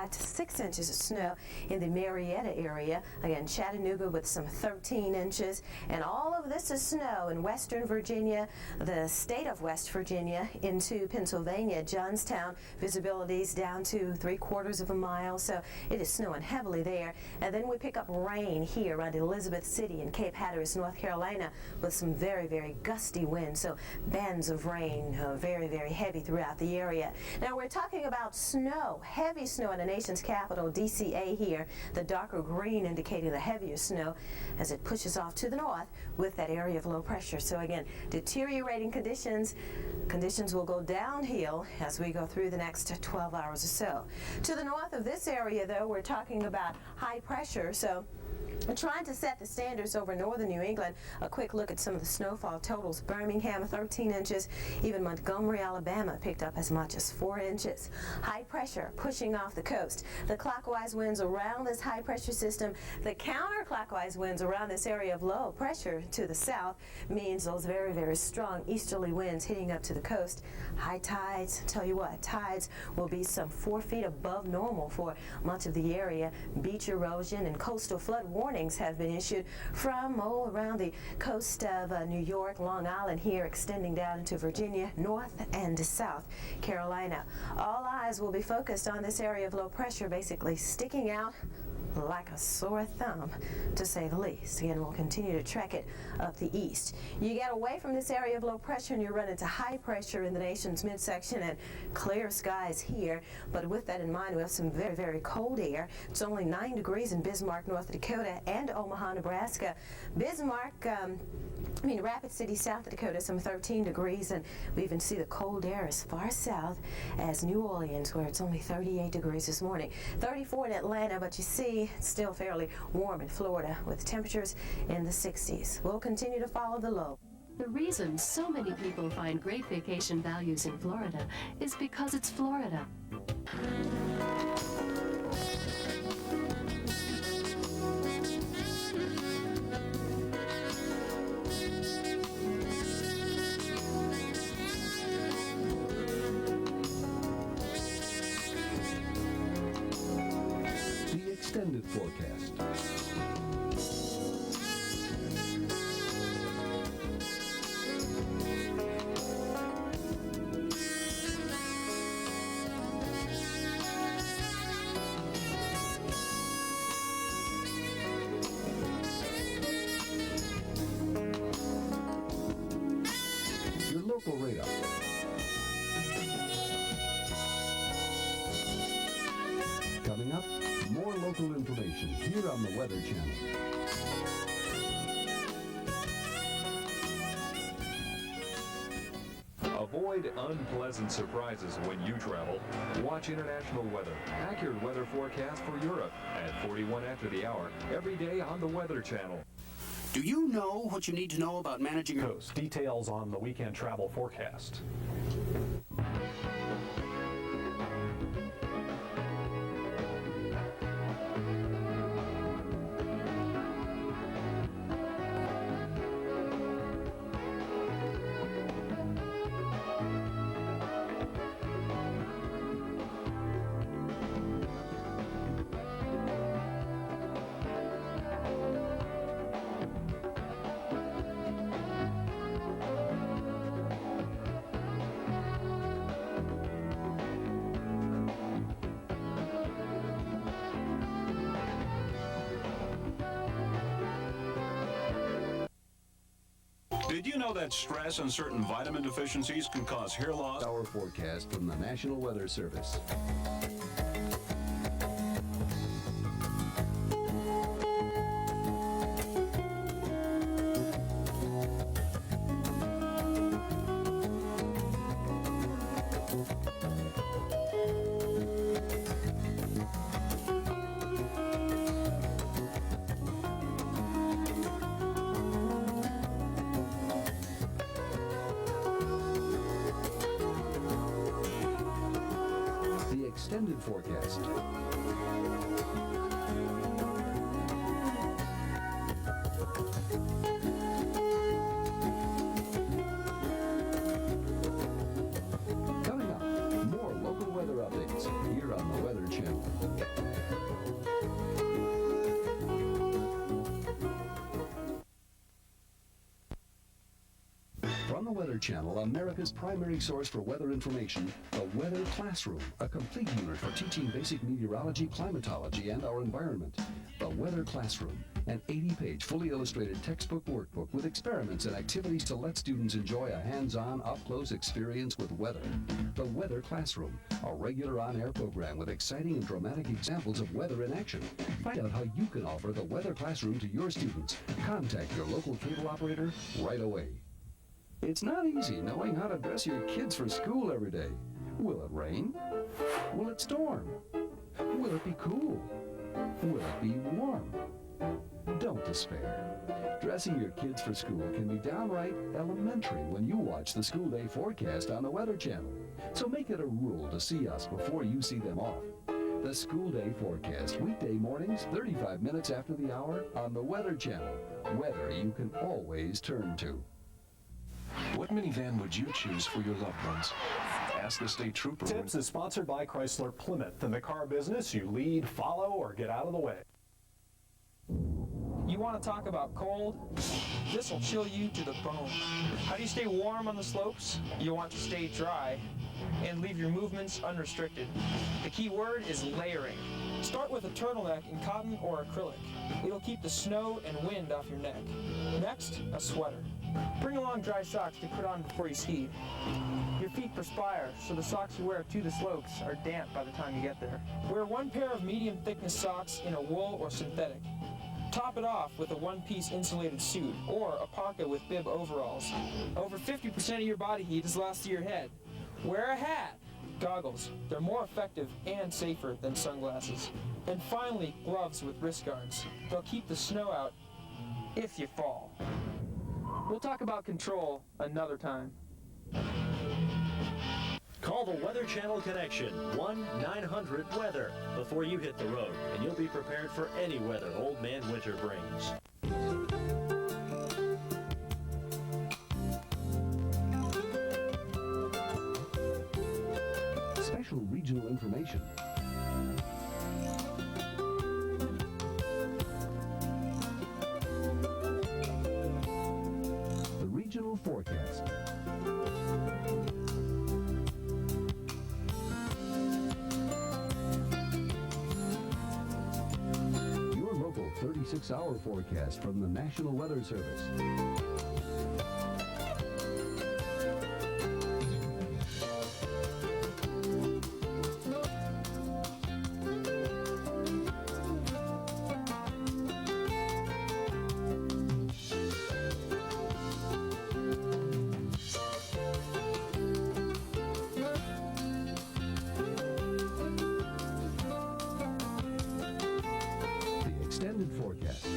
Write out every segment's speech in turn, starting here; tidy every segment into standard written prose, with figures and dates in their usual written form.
5 to 6 inches of snow in the Marietta area. Again, Chattanooga with some 13 inches. And all of this is snow in western Virginia, the state of West Virginia, into Pennsylvania, Johnstown. Visibility's down to 3/4 of a mile, so it is snowing heavily there. And then we pick up rain here around Elizabeth City and Cape Hatteras, North Carolina, with some very, very gusty winds. So bands of rain, very, very heavy throughout the area. Now we're talking about snow, heavy snow in the nation's capital, DCA here, the darker green indicating the heavier snow as it pushes off to the north with that area of low pressure. So again, deteriorating conditions. Conditions will go downhill as we go through the next 12 hours or so. To the north of this area, though, we're talking about high pressure. So we're trying to set the standards over northern New England. A quick look at some of the snowfall totals. Birmingham, 13 inches. Even Montgomery, Alabama, picked up as much as 4 inches. High pressure pushing off the coast. The clockwise winds around this high pressure system, the counterclockwise winds around this area of low pressure to the south means those very, very strong easterly winds hitting up to the coast. High tides, tell you what, tides will be some 4 feet above normal for much of the area. Beach erosion and coastal flood warnings have been issued from around the coast of New York, Long Island here, extending down into Virginia, North and South Carolina. All eyes will be focused on this area of low pressure, basically sticking out like a sore thumb, to say the least. Again, we'll continue to track it up the east. You get away from this area of low pressure and you run into high pressure in the nation's midsection and clear skies here. But with that in mind, we have some very, very cold air. It's only 9 degrees in Bismarck, North Dakota, and Omaha, Nebraska. Bismarck, Rapid City, South Dakota, some 13 degrees, and we even see the cold air as far south as New Orleans, where it's only 38 degrees this morning. 34 in Atlanta, but you see it's still fairly warm in Florida with temperatures in the 60s. We'll continue to follow the low. The reason so many people find great vacation values in Florida is because it's Florida. Extended forecast. Your local radar. Coming up, more local information here on the Weather Channel. Avoid unpleasant surprises when you travel. Watch international weather, accurate weather forecast for Europe at 41 after the hour every day on the Weather Channel. Do you know what you need to know about managing your coast? Details on the weekend travel forecast. Did you know that stress and certain vitamin deficiencies can cause hair loss? Our forecast from the National Weather Service. Extended forecast. Coming up, more local weather updates here on the Weather Channel. Channel, America's primary source for weather information, the Weather Classroom, a complete unit for teaching basic meteorology, climatology, and our environment. The Weather Classroom, an 80-page, fully illustrated textbook workbook with experiments and activities to let students enjoy a hands-on, up-close experience with weather. The Weather Classroom, a regular on-air program with exciting and dramatic examples of weather in action. Find out how you can offer the Weather Classroom to your students. Contact your local cable operator right away. It's not easy knowing how to dress your kids for school every day. Will it rain? Will it storm? Will it be cool? Will it be warm? Don't despair. Dressing your kids for school can be downright elementary when you watch the school day forecast on the Weather Channel. So make it a rule to see us before you see them off. The school day forecast, weekday mornings, 35 minutes after the hour on the Weather Channel. Weather you can always turn to. What minivan would you choose for your loved ones? Ask the state trooper. Tips is sponsored by Chrysler Plymouth. In the car business, you lead, follow, or get out of the way. You want to talk about cold? This will chill you to the bone. How do you stay warm on the slopes? You want to stay dry and leave your movements unrestricted. The key word is layering. Start with a turtleneck in cotton or acrylic. It'll keep the snow and wind off your neck. Next, a sweater. Bring along dry socks to put on before you ski. Your feet perspire, so the socks you wear to the slopes are damp by the time you get there. Wear one pair of medium thickness socks in a wool or synthetic. Top it off with a one-piece insulated suit or a parka with bib overalls. Over 50% of your body heat is lost to your head. Wear a hat. Goggles. They're more effective and safer than sunglasses. And finally, gloves with wrist guards. They'll keep the snow out if you fall. We'll talk about control another time. Call the Weather Channel Connection, 1-900-WEATHER, before you hit the road, and you'll be prepared for any weather Old Man Winter brings. Special regional information. The regional forecast. Your local 36-hour forecast from the National Weather Service. Extended forecast.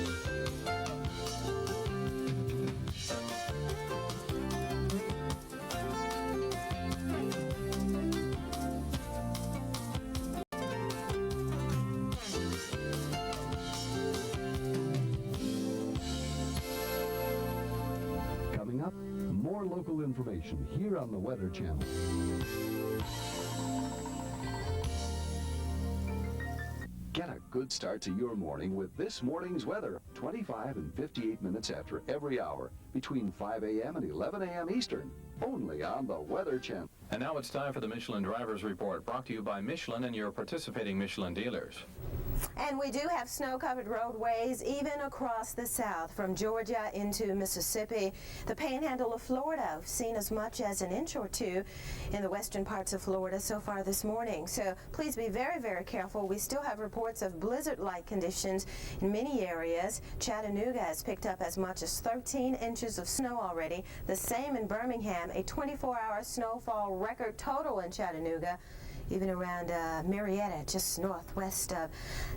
Coming up, more local information here on the Weather Channel. Get a good start to your morning with this morning's weather. 25 and 58 minutes after every hour, between 5 a.m. and 11 a.m. Eastern, only on the Weather Channel. And now it's time for the Michelin Drivers Report, brought to you by Michelin and your participating Michelin dealers. And we do have snow-covered roadways even across the south, from Georgia into Mississippi. The panhandle of Florida, we've seen as much as an inch or two in the western parts of Florida so far this morning. So please be very, very careful. We still have reports of blizzard-like conditions in many areas. Chattanooga has picked up as much as 13 inches of snow already. The same in Birmingham, a 24-hour snowfall record total in Chattanooga. Even around Marietta, just northwest of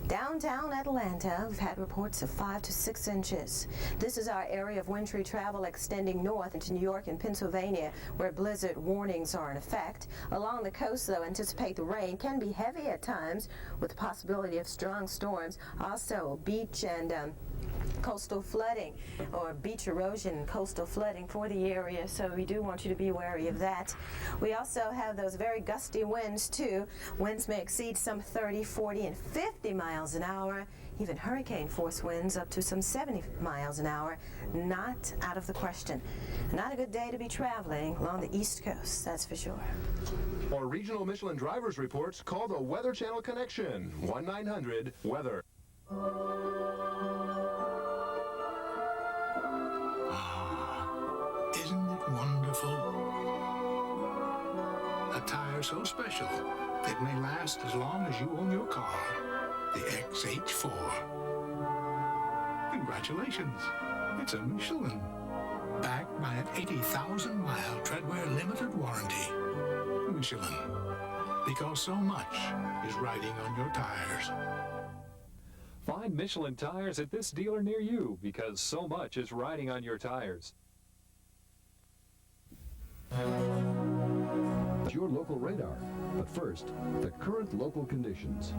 downtown Atlanta, we've had reports of 5 to 6 inches. This is our area of wintry travel extending north into New York and Pennsylvania, where blizzard warnings are in effect. Along the coast, though, anticipate the rain can be heavy at times with the possibility of strong storms. Also, beach and coastal flooding, or beach erosion and coastal flooding for the area, so we do want you to be wary of that. We also have those very gusty winds too. Winds may exceed some 30, 40, and 50 miles an hour. Even hurricane force winds up to some 70 miles an hour. Not out of the question. Not a good day to be traveling along the East Coast, that's for sure. For regional Michelin drivers reports, call the Weather Channel Connection, 1-900-WEATHER. Isn't it wonderful? A tire so special it may last as long as you own your car. The XH4. Congratulations, it's a Michelin. Backed by an 80,000-mile treadwear limited warranty. Michelin, because so much is riding on your tires. Find Michelin tires at this dealer near you because so much is riding on your tires. Your local radar. But first, the current local conditions.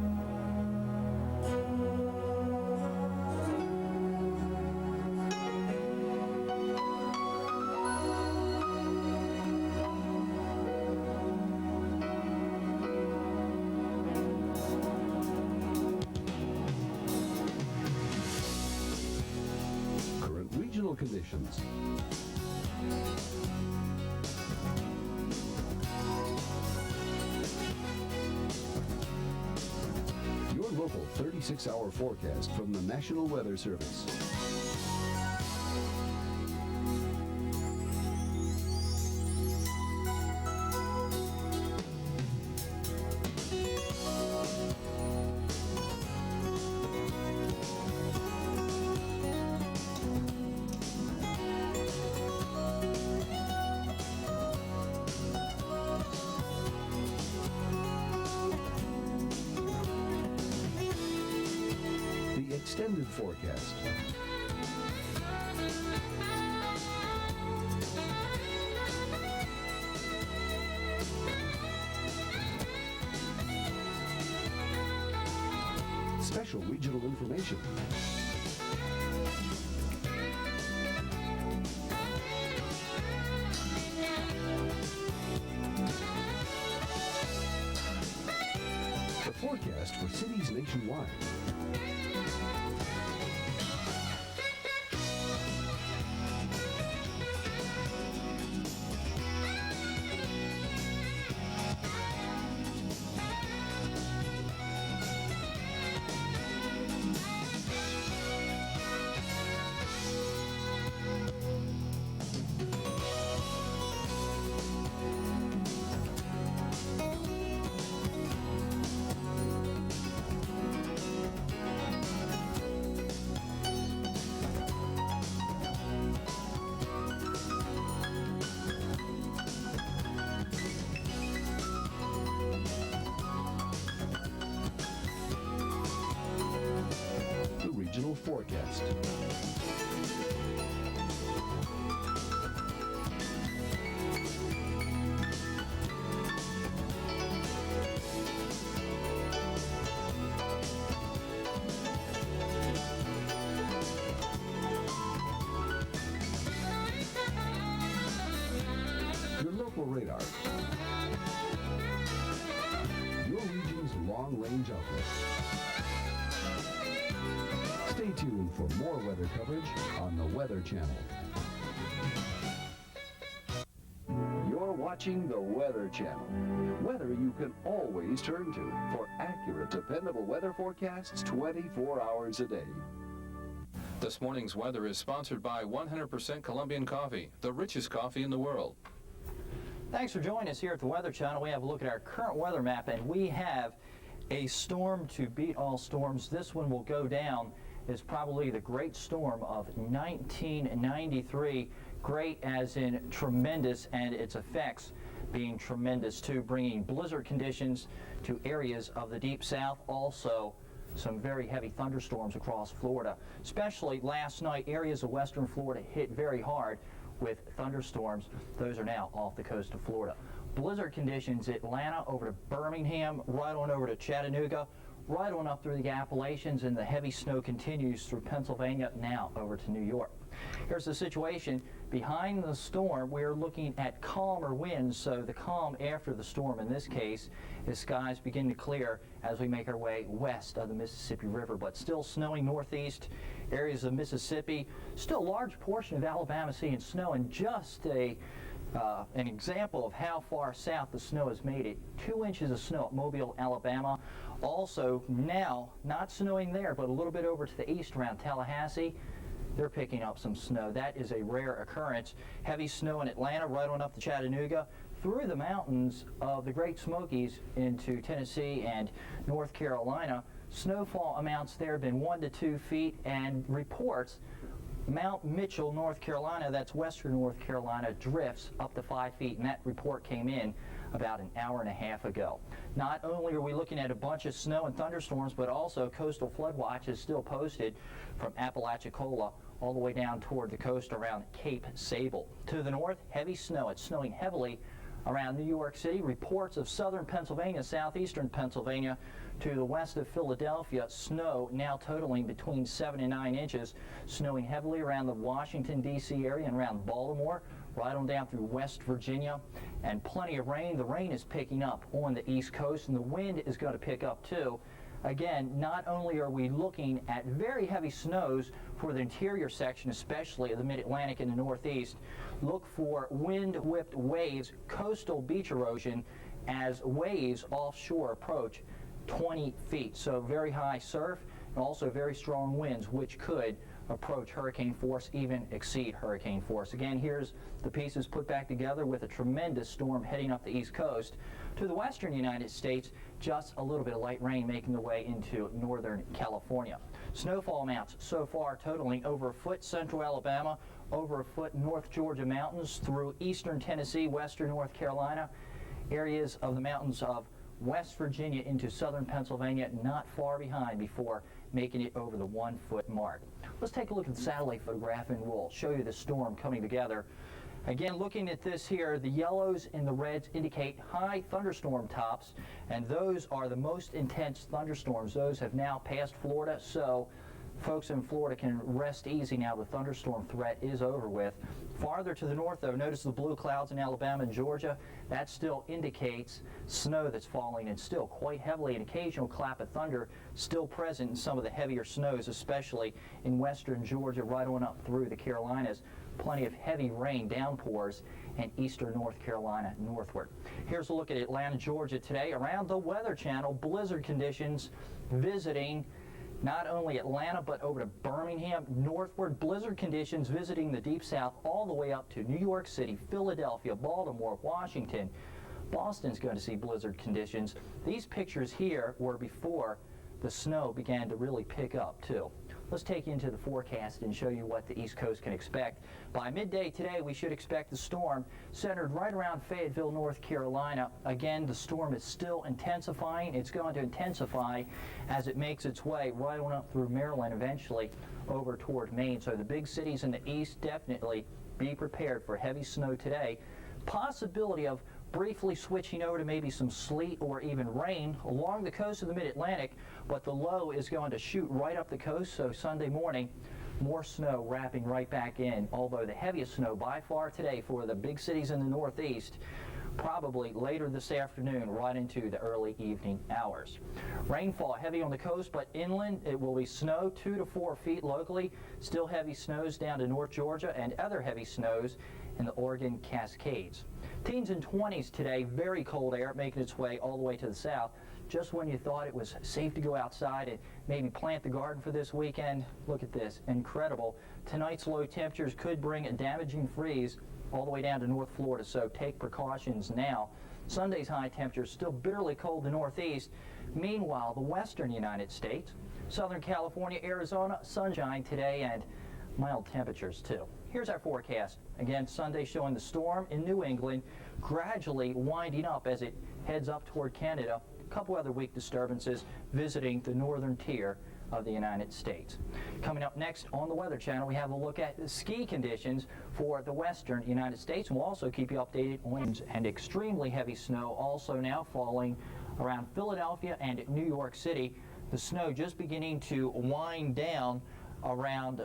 Current regional conditions. Local 36-hour forecast from the National Weather Service. Extended forecast. Special regional information. The forecast for cities nationwide. Forecast. Your local radar. Your region's long-range outlook. Stay tuned for more weather coverage on the Weather Channel. You're watching the Weather Channel. Weather you can always turn to for accurate, dependable weather forecasts 24 hours a day. This morning's weather is sponsored by 100% Colombian coffee, the richest coffee in the world. Thanks for joining us here at the Weather Channel. We have a look at our current weather map, and we have a storm to beat all storms. This one will go down is probably the great storm of 1993. Great as in tremendous, and its effects being tremendous too, bringing blizzard conditions to areas of the deep south. Also, some very heavy thunderstorms across Florida. Especially last night, areas of western Florida hit very hard with thunderstorms. Those are now off the coast of Florida. Blizzard conditions, Atlanta over to Birmingham, right on over to Chattanooga, right on up through the Appalachians, and the heavy snow continues through Pennsylvania, now over to New York. Here's the situation. Behind the storm, we're looking at calmer winds, so the calm after the storm in this case is skies begin to clear as we make our way west of the Mississippi River, but still snowing northeast areas of Mississippi, still a large portion of Alabama seeing snow, and just an example of how far south the snow has made it. 2 inches of snow at Mobile, Alabama. Also now, not snowing there, but a little bit over to the east around Tallahassee. They're picking up some snow. That is a rare occurrence. Heavy snow in Atlanta, right on up to Chattanooga, through the mountains of the Great Smokies into Tennessee and North Carolina. Snowfall amounts there have been 1 to 2 feet, and reports Mount Mitchell, North Carolina, that's western North Carolina, drifts up to 5 feet, and that report came in about an hour and a half ago. Not only are we looking at a bunch of snow and thunderstorms, but also coastal flood watch is still posted from Apalachicola all the way down toward the coast around Cape Sable. To the north, heavy snow. It's snowing heavily around New York City. Reports of southern Pennsylvania, southeastern Pennsylvania, to the west of Philadelphia, snow now totaling between 7 and 9 inches, snowing heavily around the Washington, D.C. area and around Baltimore, right on down through West Virginia, and plenty of rain. The rain is picking up on the East Coast, and the wind is going to pick up too. Again, not only are we looking at very heavy snows for the interior section, especially of the mid-Atlantic and the Northeast, look for wind-whipped waves, coastal beach erosion as waves offshore approach 20 feet. So very high surf and also very strong winds, which could approach hurricane force, even exceed hurricane force. Again, here's the pieces put back together with a tremendous storm heading up the East Coast to the western United States. Just a little bit of light rain making their way into northern California. Snowfall amounts so far totaling over a foot central Alabama, over a foot North Georgia mountains through eastern Tennessee, western North Carolina, areas of the mountains of West Virginia into southern Pennsylvania, not far behind before making it over the 1 foot mark. Let's take a look at the satellite photograph, and we'll show you the storm coming together. Again, looking at this here, the yellows and the reds indicate high thunderstorm tops, and those are the most intense thunderstorms. Those have now passed Florida, so folks in Florida can rest easy now. The thunderstorm threat is over with. Farther to the north, though, notice the blue clouds in Alabama and Georgia. That still indicates snow that's falling, and still quite heavily. An occasional clap of thunder still present in some of the heavier snows, especially in western Georgia, right on up through the Carolinas. Plenty of heavy rain downpours in eastern North Carolina northward. Here's a look at Atlanta, Georgia today. Around the Weather Channel, blizzard conditions visiting not only Atlanta, but over to Birmingham, northward. Blizzard conditions visiting the deep south all the way up to New York City, Philadelphia, Baltimore, Washington. Boston's going to see blizzard conditions. These pictures here were before the snow began to really pick up too. Let's take you into the forecast and show you what the East Coast can expect. By midday today, we should expect the storm centered right around Fayetteville, North Carolina. Again, the storm is still intensifying. It's going to intensify as it makes its way right on up through Maryland, eventually over toward Maine. So the big cities in the east, definitely be prepared for heavy snow today. Possibility of briefly switching over to maybe some sleet or even rain along the coast of the mid-Atlantic, but the low is going to shoot right up the coast, so Sunday morning, more snow wrapping right back in, although the heaviest snow by far today for the big cities in the northeast, probably later this afternoon, right into the early evening hours. Rainfall heavy on the coast, but inland it will be snow 2 to 4 feet locally. Still heavy snows down to North Georgia, and other heavy snows in the Oregon Cascades. Teens and 20s today, very cold air making its way all the way to the south. Just when you thought it was safe to go outside and maybe plant the garden for this weekend, look at this, incredible. Tonight's low temperatures could bring a damaging freeze all the way down to North Florida, so take precautions now. Sunday's high temperatures still bitterly cold in the northeast. Meanwhile, the western United States, Southern California, Arizona, sunshine today and mild temperatures too. Here's our forecast. Again, Sunday showing the storm in New England gradually winding up as it heads up toward Canada. A couple other weak disturbances visiting the northern tier of the United States. Coming up next on the Weather Channel, we have a look at the ski conditions for the western United States, and we'll also keep you updated on winds and extremely heavy snow also now falling around Philadelphia and New York City. the snow just beginning to wind down around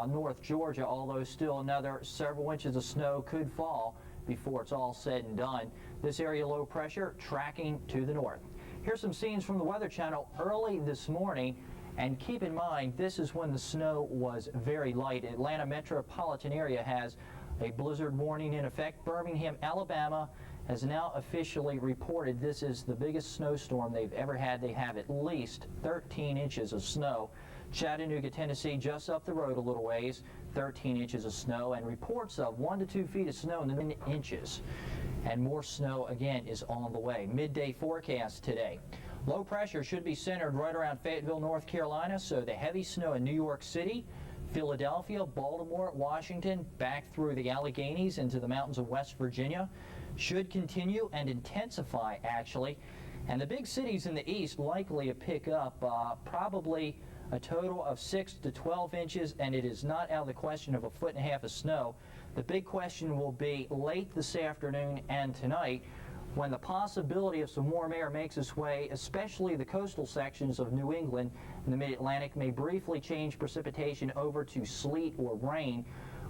North Georgia, although still another several inches of snow could fall before it's all said and done. This area low pressure tracking to the north. Here's some scenes from the Weather Channel early this morning, and keep in mind this is when the snow was very light. Atlanta metropolitan area has a blizzard warning in effect. Birmingham, Alabama has now officially reported this is the biggest snowstorm they've ever had. They have at least 13 inches of snow. Chattanooga, Tennessee, just up the road a little ways, 13 inches of snow, and reports of 1 to 2 feet of snow in the inches. And more snow again is on the way. Midday forecast today. Low pressure should be centered right around Fayetteville, North Carolina, so the heavy snow in New York City, Philadelphia, Baltimore, Washington, back through the Alleghenies into the mountains of West Virginia should continue and intensify, actually. And the big cities in the east likely to pick up probably a total of 6 to 12 inches, and it is not out of the question of 1.5 feet of snow. The big question will be late this afternoon and tonight, when the possibility of some warm air makes its way, especially the coastal sections of New England and the mid-Atlantic, may briefly change precipitation over to sleet or rain,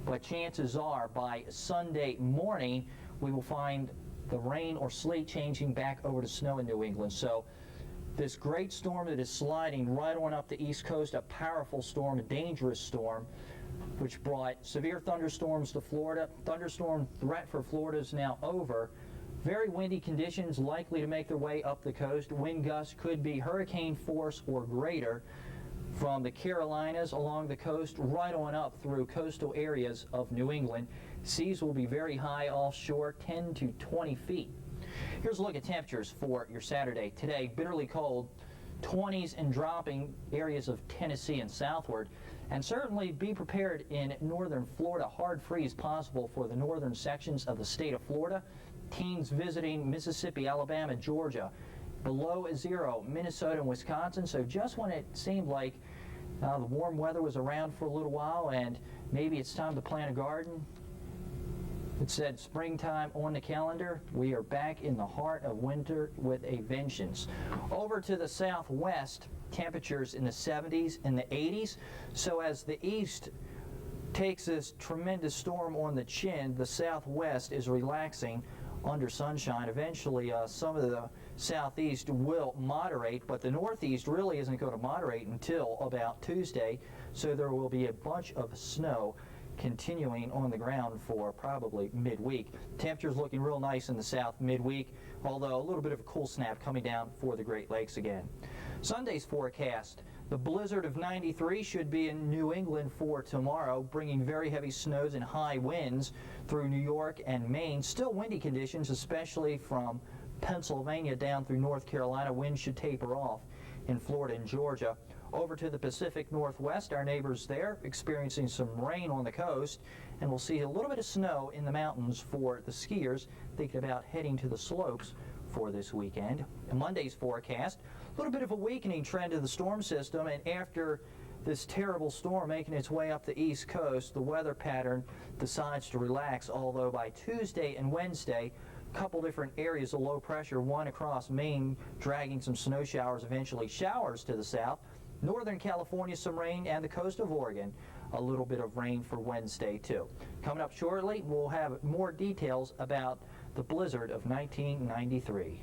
but chances are by Sunday morning we will find the rain or sleet changing back over to snow in New England. So this great storm that is sliding right on up the East Coast, a powerful storm, a dangerous storm, which brought severe thunderstorms to Florida. Thunderstorm threat for Florida is now over. Very windy conditions likely to make their way up the coast. Wind gusts could be hurricane force or greater from the Carolinas along the coast right on up through coastal areas of New England. Seas will be very high offshore, 10 to 20 feet. Here's a look at temperatures for your Saturday. Today, bitterly cold, 20s and dropping areas of Tennessee and southward. And certainly be prepared in northern Florida. Hard freeze possible for the northern sections of the state of Florida. Teens visiting Mississippi, Alabama, Georgia. Below zero, Minnesota and Wisconsin. So just when it seemed like the warm weather was around for a little while and maybe it's time to plant a garden, it said springtime on the calendar. We are back in the heart of winter with a vengeance. Over to the southwest, temperatures in the 70s and the 80s. So as the east takes this tremendous storm on the chin, the southwest is relaxing under sunshine. Eventually, some of the southeast will moderate, but the northeast really isn't going to moderate until about Tuesday. So there will be a bunch of snow continuing on the ground for probably midweek. Temperatures looking real nice in the south midweek, although a little bit of a cool snap coming down for the Great Lakes again. Sunday's forecast. The blizzard of 93 should be in New England for tomorrow, bringing very heavy snows and high winds through New York and Maine. Still windy conditions, especially from Pennsylvania down through North Carolina. Winds should taper off in Florida and Georgia. Over to the Pacific Northwest, our neighbors there experiencing some rain on the coast, and we'll see a little bit of snow in the mountains for the skiers thinking about heading to the slopes for this weekend. And Monday's forecast, a little bit of a weakening trend of the storm system, and after this terrible storm making its way up the East Coast, the weather pattern decides to relax, although by Tuesday and Wednesday, a couple different areas of low pressure, one across Maine dragging some snow showers, eventually showers to the south. Northern California, some rain, and the coast of Oregon, a little bit of rain for Wednesday, too. Coming up shortly, we'll have more details about the blizzard of 1993.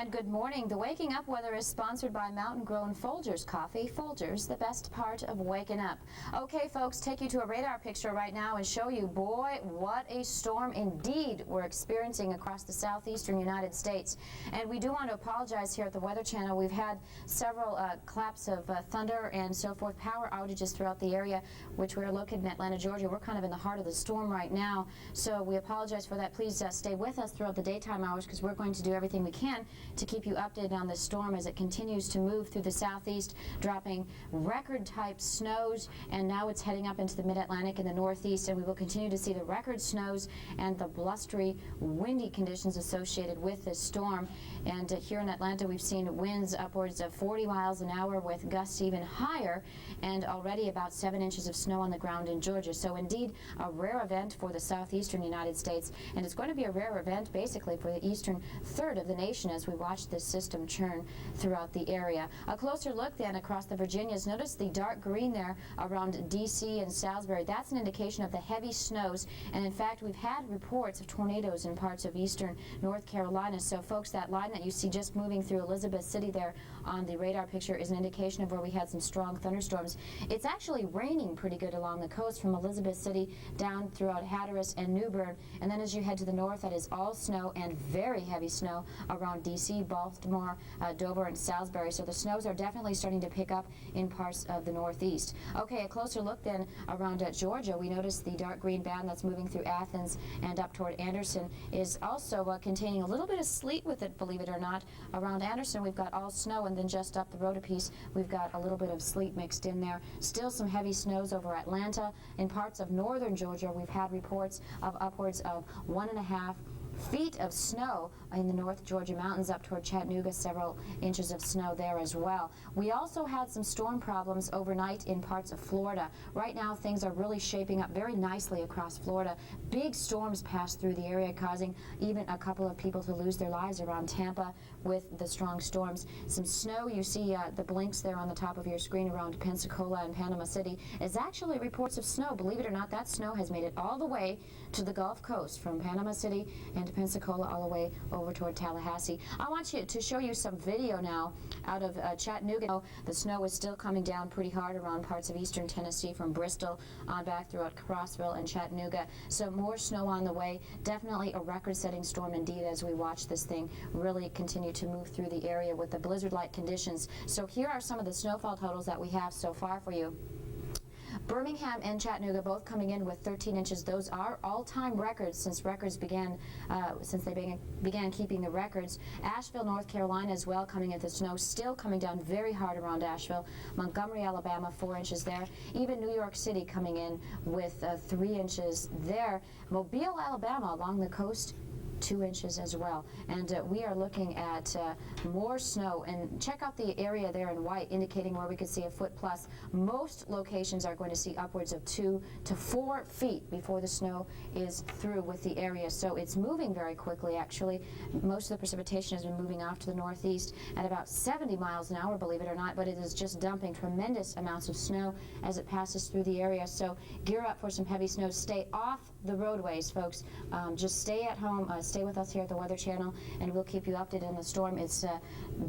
And good morning. The Waking Up weather is sponsored by Mountain Grown Folgers Coffee. Folgers, the best part of waking up. Okay, folks, take you to a radar picture right now and show you, boy, what a storm indeed we're experiencing across the southeastern United States. And we do want to apologize here at the Weather Channel. We've had several claps of thunder and so forth, power outages throughout the area, which we're located in Atlanta, Georgia. We're kind of in the heart of the storm right now, so we apologize for that. Please stay with us throughout the daytime hours because we're going to do everything we can to keep you updated on this storm as it continues to move through the southeast, dropping record-type snows, and now it's heading up into the mid-Atlantic and the northeast, and we will continue to see the record snows and the blustery, windy conditions associated with this storm. And here in Atlanta, we've seen winds upwards of 40 miles an hour with gusts even higher, and already about 7 inches of snow on the ground in Georgia. So indeed, a rare event for the southeastern United States, and it's going to be a rare event basically for the eastern third of the nation as we watch this system churn throughout the area. A closer look then across the Virginias. Notice the dark green there around D.C. and Salisbury. That's an indication of the heavy snows, and in fact we've had reports of tornadoes in parts of eastern North Carolina. So folks, that line that you see just moving through Elizabeth City there on the radar picture is an indication of where we had some strong thunderstorms. It's actually raining pretty good along the coast from Elizabeth City down throughout Hatteras and New Bern, and then as you head to the north, that is all snow and very heavy snow around D.C., Baltimore, Dover, and Salisbury. So the snows are definitely starting to pick up in parts of the northeast. Okay, a closer look then around Georgia. We notice the dark green band that's moving through Athens and up toward Anderson is also containing a little bit of sleet with it, believe it or not. Around Anderson, we've got all snow, and then just up the road a piece, we've got a little bit of sleet mixed in there. Still some heavy snows over Atlanta. In parts of northern Georgia, we've had reports of upwards of 1.5 feet of snow in the North Georgia mountains up toward Chattanooga, several inches of snow there as well. We also had some storm problems overnight in parts of Florida. Right now things are really shaping up very nicely across Florida. Big storms passed through the area, causing even a couple of people to lose their lives around Tampa with the strong storms. Some snow, you see the blinks there on the top of your screen around Pensacola and Panama City is actually reports of snow. Believe it or not, that snow has made it all the way to the Gulf Coast from Panama City and to Pensacola all the way over toward Tallahassee. I want you to show you some video now out of Chattanooga. The snow is still coming down pretty hard around parts of eastern Tennessee from Bristol on back throughout Crossville and Chattanooga. So more snow on the way. Definitely a record-setting storm indeed as we watch this thing really continue to move through the area with the blizzard-like conditions. So here are some of the snowfall totals that we have so far for you. Birmingham and Chattanooga both coming in with 13 inches. Those are all-time records since records began, began keeping the records. Asheville, North Carolina as well coming into snow, still coming down very hard around Asheville. Montgomery, Alabama, 4 inches there. Even New York City coming in with 3 inches there. Mobile, Alabama along the coast, 2 inches as well. And we are looking at more snow, and check out the area there in white indicating where we could see a foot plus. Most locations are going to see upwards of 2 to 4 feet before the snow is through with the area. So it's moving very quickly actually. Most of the precipitation has been moving off to the northeast at about 70 miles an hour, believe it or not, but it is just dumping tremendous amounts of snow as it passes through the area. So gear up for some heavy snow. Stay off the roadways, folks. Just stay at home. Stay with us here at the Weather Channel, and we'll keep you updated on the storm. It's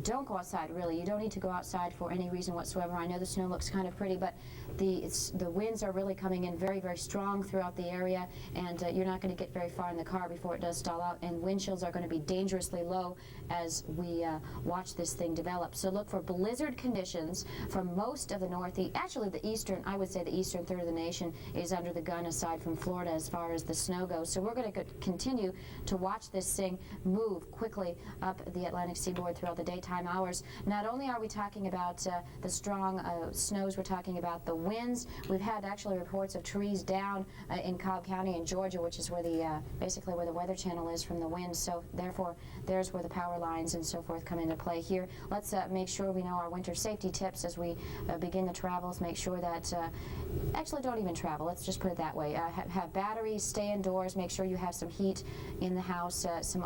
don't go outside, really. You don't need to go outside for any reason whatsoever. I know the snow looks kind of pretty, but the winds are really coming in very, very strong throughout the area, and you're not going to get very far in the car before it does stall out, and wind chills are going to be dangerously low as we watch this thing develop. So look for blizzard conditions for most of the northeast. Actually, the eastern, I would say the eastern third of the nation is under the gun aside from Florida as far as the snow goes. So we're going to continue to watch this thing move quickly up the Atlantic seaboard throughout the daytime hours. Not only are we talking about the strong snows, we're talking about the winds. We've had actually reports of trees down in Cobb County in Georgia, which is where the basically where the Weather Channel is from the wind. So therefore, there's where the power lines and so forth come into play here. Let's make sure we know our winter safety tips as we begin the travels. Make sure that actually don't even travel. Let's just put it that way. Have batteries. Stay indoors. Make sure you have some heat in the house. Some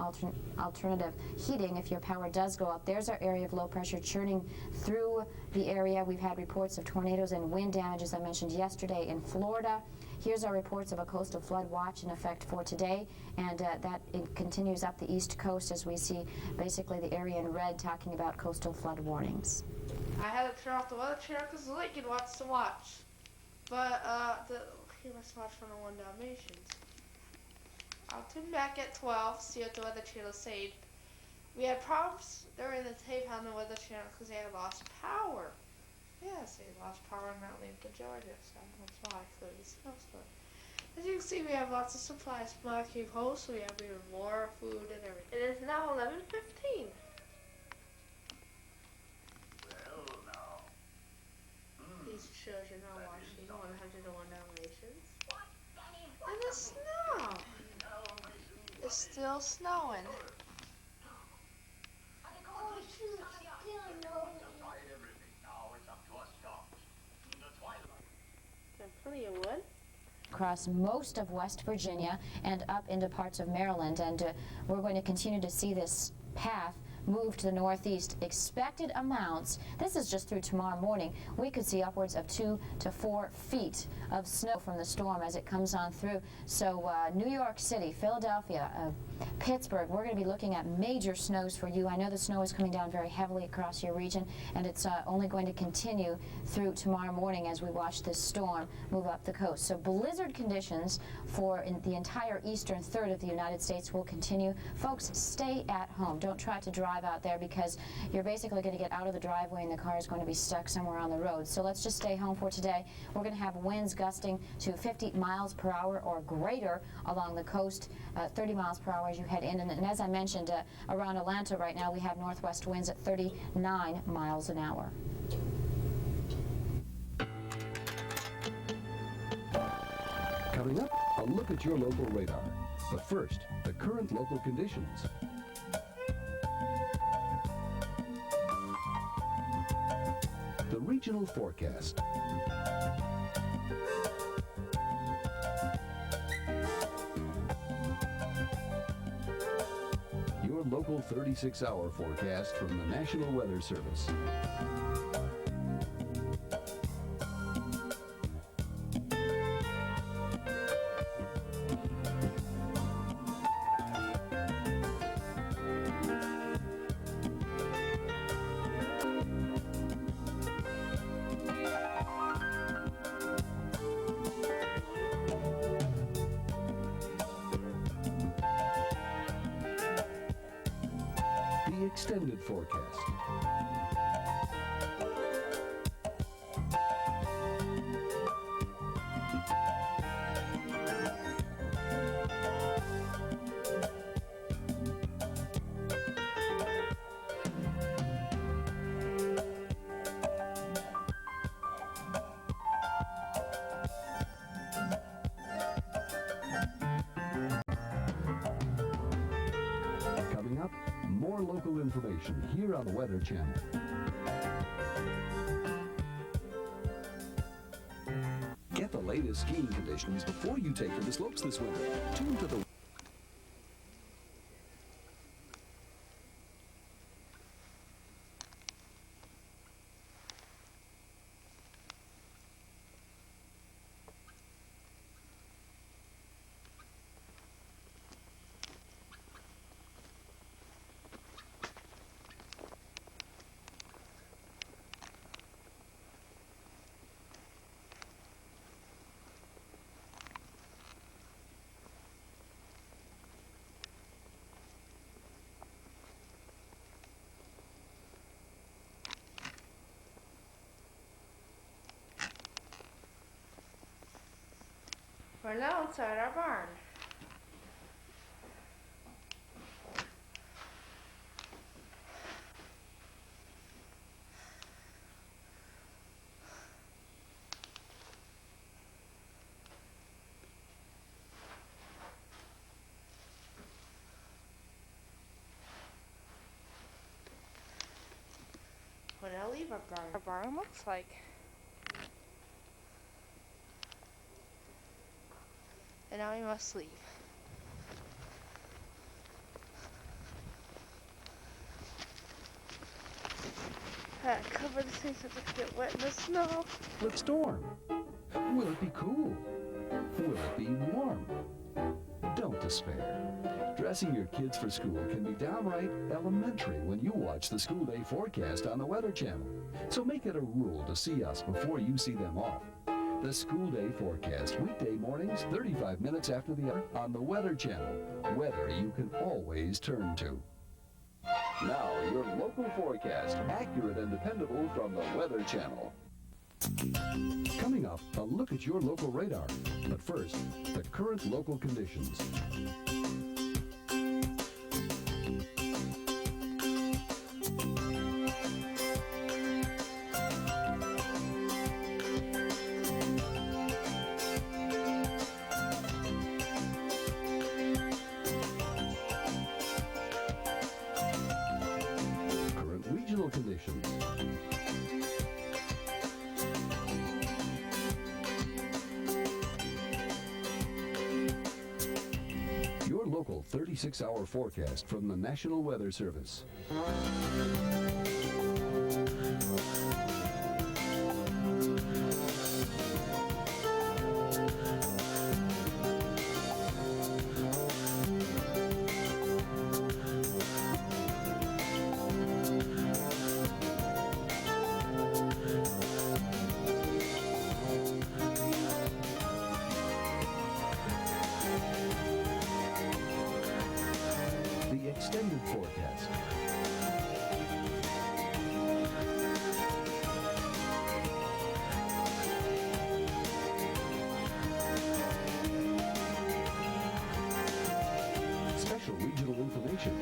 alternative heating if your power does go up. There's our area of low pressure churning through the area. We've had reports of tornadoes and wind damage, as I mentioned yesterday, in Florida. Here's our reports of a coastal flood watch in effect for today, and it continues up the east coast as we see basically the area in red talking about coastal flood warnings. I had to turn off the weather channel because Lincoln wants to watch. But he must watch 101 Dalmatians. I'll tune back at 12, see what the weather channel is saying. We had problems during the tape on the weather channel because they had lost power. Yes, they lost power in Mount Lincoln, Georgia, so that's why, for the snowstorm. As you can see, we have lots of supplies from our cave host, so we have even more food and everything. It is now 11:15. These children are watching 101 Dalmatians. And the snow! It's still snowing. Plenty of wood. Across most of West Virginia and up into parts of Maryland, and we're going to continue to see this path move to the northeast. Expected amounts, this is just through tomorrow morning, we could see upwards of 2 to 4 feet of snow from the storm as it comes on through. So New York City, Philadelphia, Pittsburgh, we're going to be looking at major snows for you. I know the snow is coming down very heavily across your region, and it's only going to continue through tomorrow morning as we watch this storm move up the coast. So blizzard conditions for the entire eastern third of the United States will continue. Folks, stay at home. Don't try to drive out there because you're basically going to get out of the driveway and the car is going to be stuck somewhere on the road. So let's just stay home for today. We're going to have winds gusting to 50 miles per hour or greater along the coast, 30 miles per hour as you head in. And as I mentioned, around Atlanta right now we have northwest winds at 39 miles an hour. Coming up, a look at your local radar. But first, the current local conditions. The regional forecast. Your local 36-hour forecast from the National Weather Service. Extended forecast. Coming up, more local information here on the Weather Channel. Get the latest skiing conditions before you take to the slopes this winter. Tune to the We're now inside our barn. When I leave our barn looks like. And now we must leave. Cover the things that get wet in the snow. The storm. Will it be cool? Will it be warm? Don't despair. Dressing your kids for school can be downright elementary when you watch the school day forecast on the Weather Channel. So make it a rule to see us before you see them off. The school day forecast, weekday mornings, 35 minutes after the hour on the Weather Channel. Weather you can always turn to. Now, your local forecast, accurate and dependable from the Weather Channel. Coming up, a look at your local radar. But first, the current local conditions. Current regional conditions. Your local 36-hour forecast from the National Weather Service. The extended forecast. Special regional information.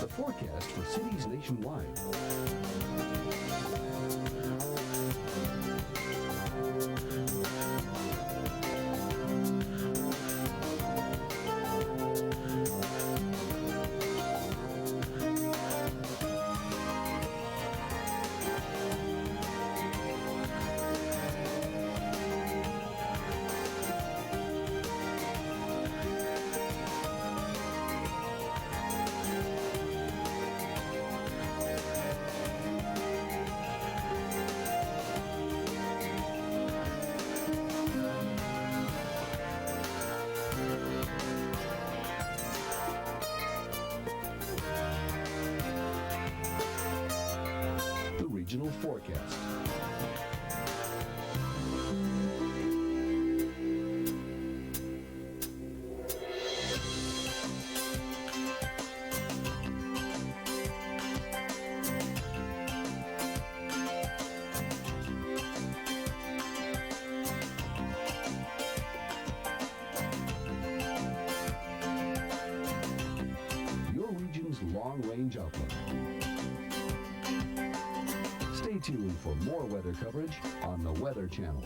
The forecast for cities nationwide. The regional forecast. Your region's long-range outlook. Stay tuned for more weather coverage on the Weather Channel.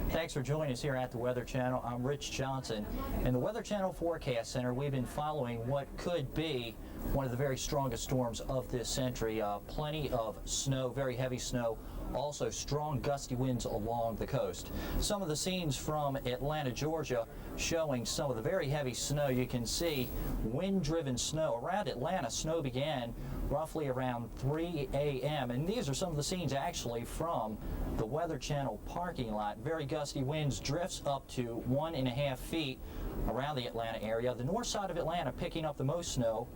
Thanks for joining us here at the Weather Channel. I'm Rich Johnson. In the Weather Channel Forecast Center, we've been following what could be one of the very strongest storms of this century. Plenty of snow, very heavy snow, also strong gusty winds along the coast. Some of the scenes from Atlanta, Georgia, showing some of the very heavy snow. You can see wind-driven snow. Around Atlanta, snow began roughly around 3 a.m. And these are some of the scenes actually from the Weather Channel parking lot. Very gusty winds, drifts up to 1.5 feet around the Atlanta area. The north side of Atlanta picking up the most snow,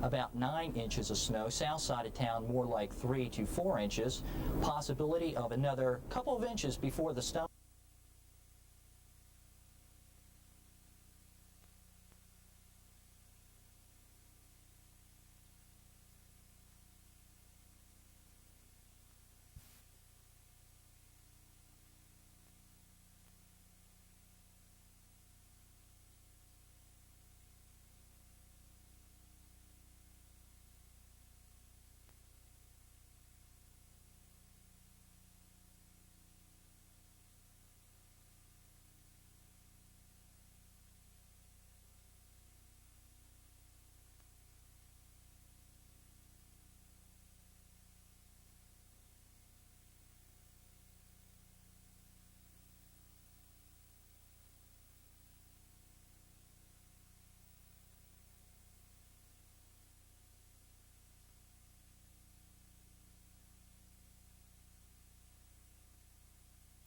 about 9 inches of snow. South side of town more like 3 to 4 inches. Possibility of another couple of inches before the snow.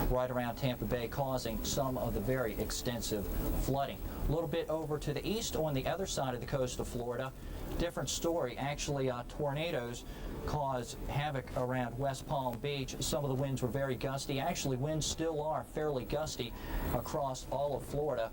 right around Tampa Bay, causing some of the very extensive flooding. A little bit over to the east on the other side of the coast of Florida, different story. Actually, tornadoes caused havoc around West Palm Beach. Some of the winds were very gusty. Actually, winds still are fairly gusty across all of Florida.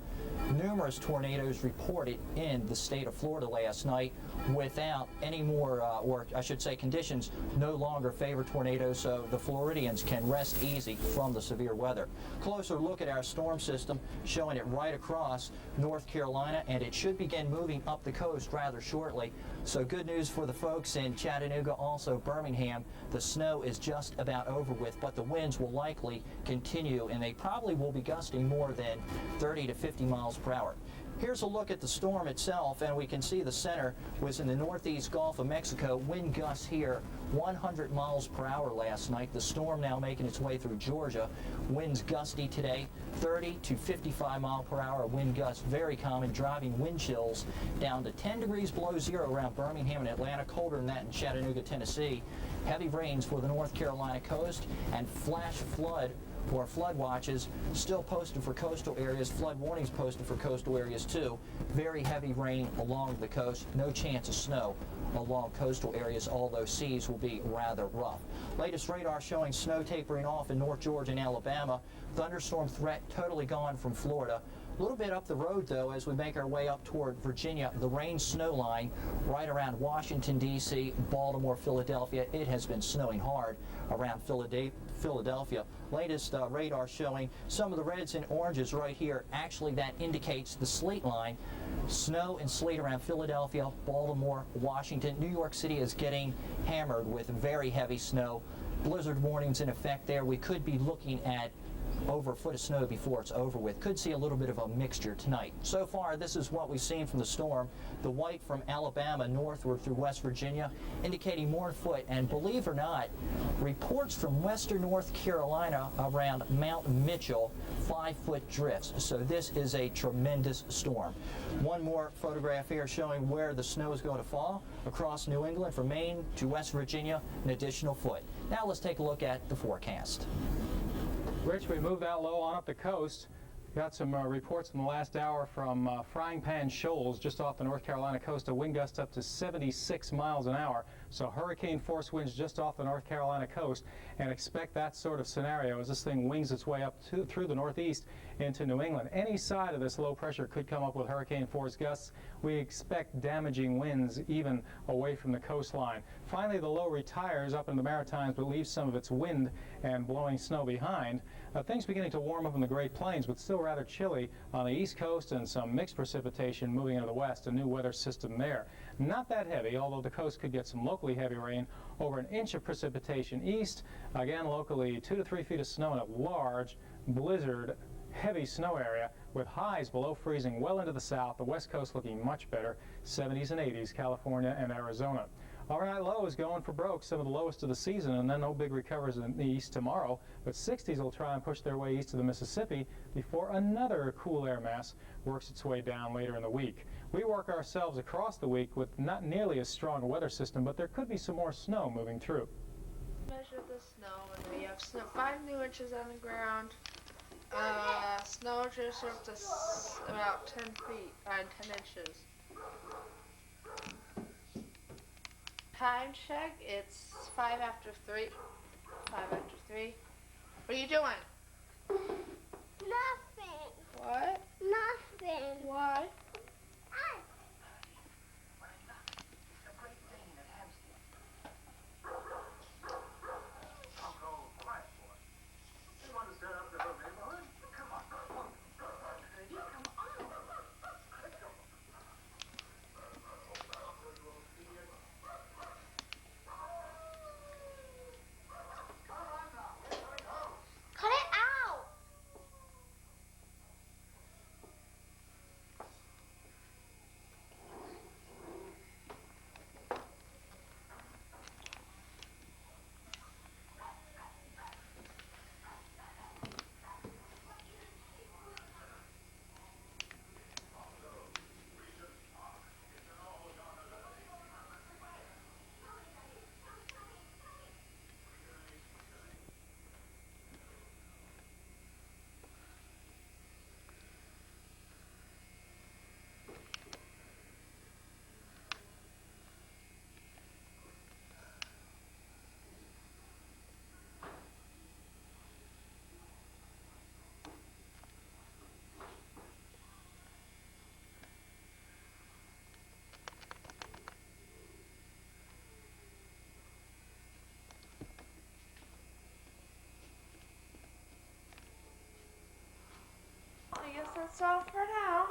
Numerous tornadoes reported in the state of Florida last night without any more, or I should say conditions no longer favor tornadoes, so the Floridians can rest easy from the severe weather. Closer look at our storm system, showing it right across North Carolina, and it should begin moving up the coast rather shortly. So good news for the folks in Chattanooga, also Birmingham. The snow is just about over with, but the winds will likely continue, and they probably will be gusting more than 30 to 50 miles per hour. Here's a look at the storm itself, and we can see the center was in the northeast Gulf of Mexico. Wind gusts here 100 miles per hour last night. The storm now making its way through Georgia. Winds gusty today, 30 to 55 mile per hour wind gusts, very common, driving wind chills down to 10 degrees below zero around Birmingham and Atlanta, colder than that in Chattanooga, Tennessee. Heavy rains for the North Carolina coast, and flash flood or flood watches still posted for coastal areas, flood warnings posted for coastal areas too. Very heavy rain along the coast, no chance of snow along coastal areas, although seas will be rather rough. Latest radar showing snow tapering off in North Georgia and Alabama. Thunderstorm threat totally gone from Florida. A little bit up the road, though, as we make our way up toward Virginia, the rain-snow line right around Washington, D.C., Baltimore, Philadelphia. It has been snowing hard around Philadelphia. Latest radar showing some of the reds and oranges right here. Actually, that indicates the sleet line. Snow and sleet around Philadelphia, Baltimore, Washington. New York City is getting hammered with very heavy snow. Blizzard warnings in effect there. We could be looking at over a foot of snow before it's over with. Could see a little bit of a mixture tonight. So far, this is what we've seen from the storm. The white from Alabama northward through West Virginia, indicating more than a foot. And believe it or not, reports from western North Carolina around Mount Mitchell, 5-foot drifts. So this is a tremendous storm. One more photograph here showing where the snow is going to fall across New England from Maine to West Virginia, an additional foot. Now let's take a look at the forecast. Rich, we moved out low on up the coast. Got some reports in the last hour from Frying Pan Shoals, just off the North Carolina coast, a wind gust up to 76 miles an hour. So hurricane force winds just off the North Carolina coast, and expect that sort of scenario as this thing wings its way up through the northeast into New England. Any side of this low pressure could come up with hurricane force gusts. We expect damaging winds even away from the coastline. Finally, the low retires up in the Maritimes, but leaves some of its wind and blowing snow behind. Things beginning to warm up in the Great Plains, but still rather chilly on the east coast, and some mixed precipitation moving into the west, a new weather system there. Not that heavy, although the coast could get some locally heavy rain. Over an inch of precipitation east, again locally 2 to 3 feet of snow in a large blizzard heavy snow area with highs below freezing well into the south. The west coast looking much better, 70s and 80s, California and Arizona. Overnight low is going for broke, some of the lowest of the season, and then no big recovers in the east tomorrow. But 60s will try and push their way east of the Mississippi before another cool air mass works its way down later in the week. We work ourselves across the week with not nearly as strong a weather system, but there could be some more snow moving through. Measure the snow, and we have 5 new inches on the ground. Snow drifts up to about 10 feet, 10 inches. Time check, it's 5 after 3. 5 after 3. What are you doing? Nothing. What? Nothing. Why? that's all for now.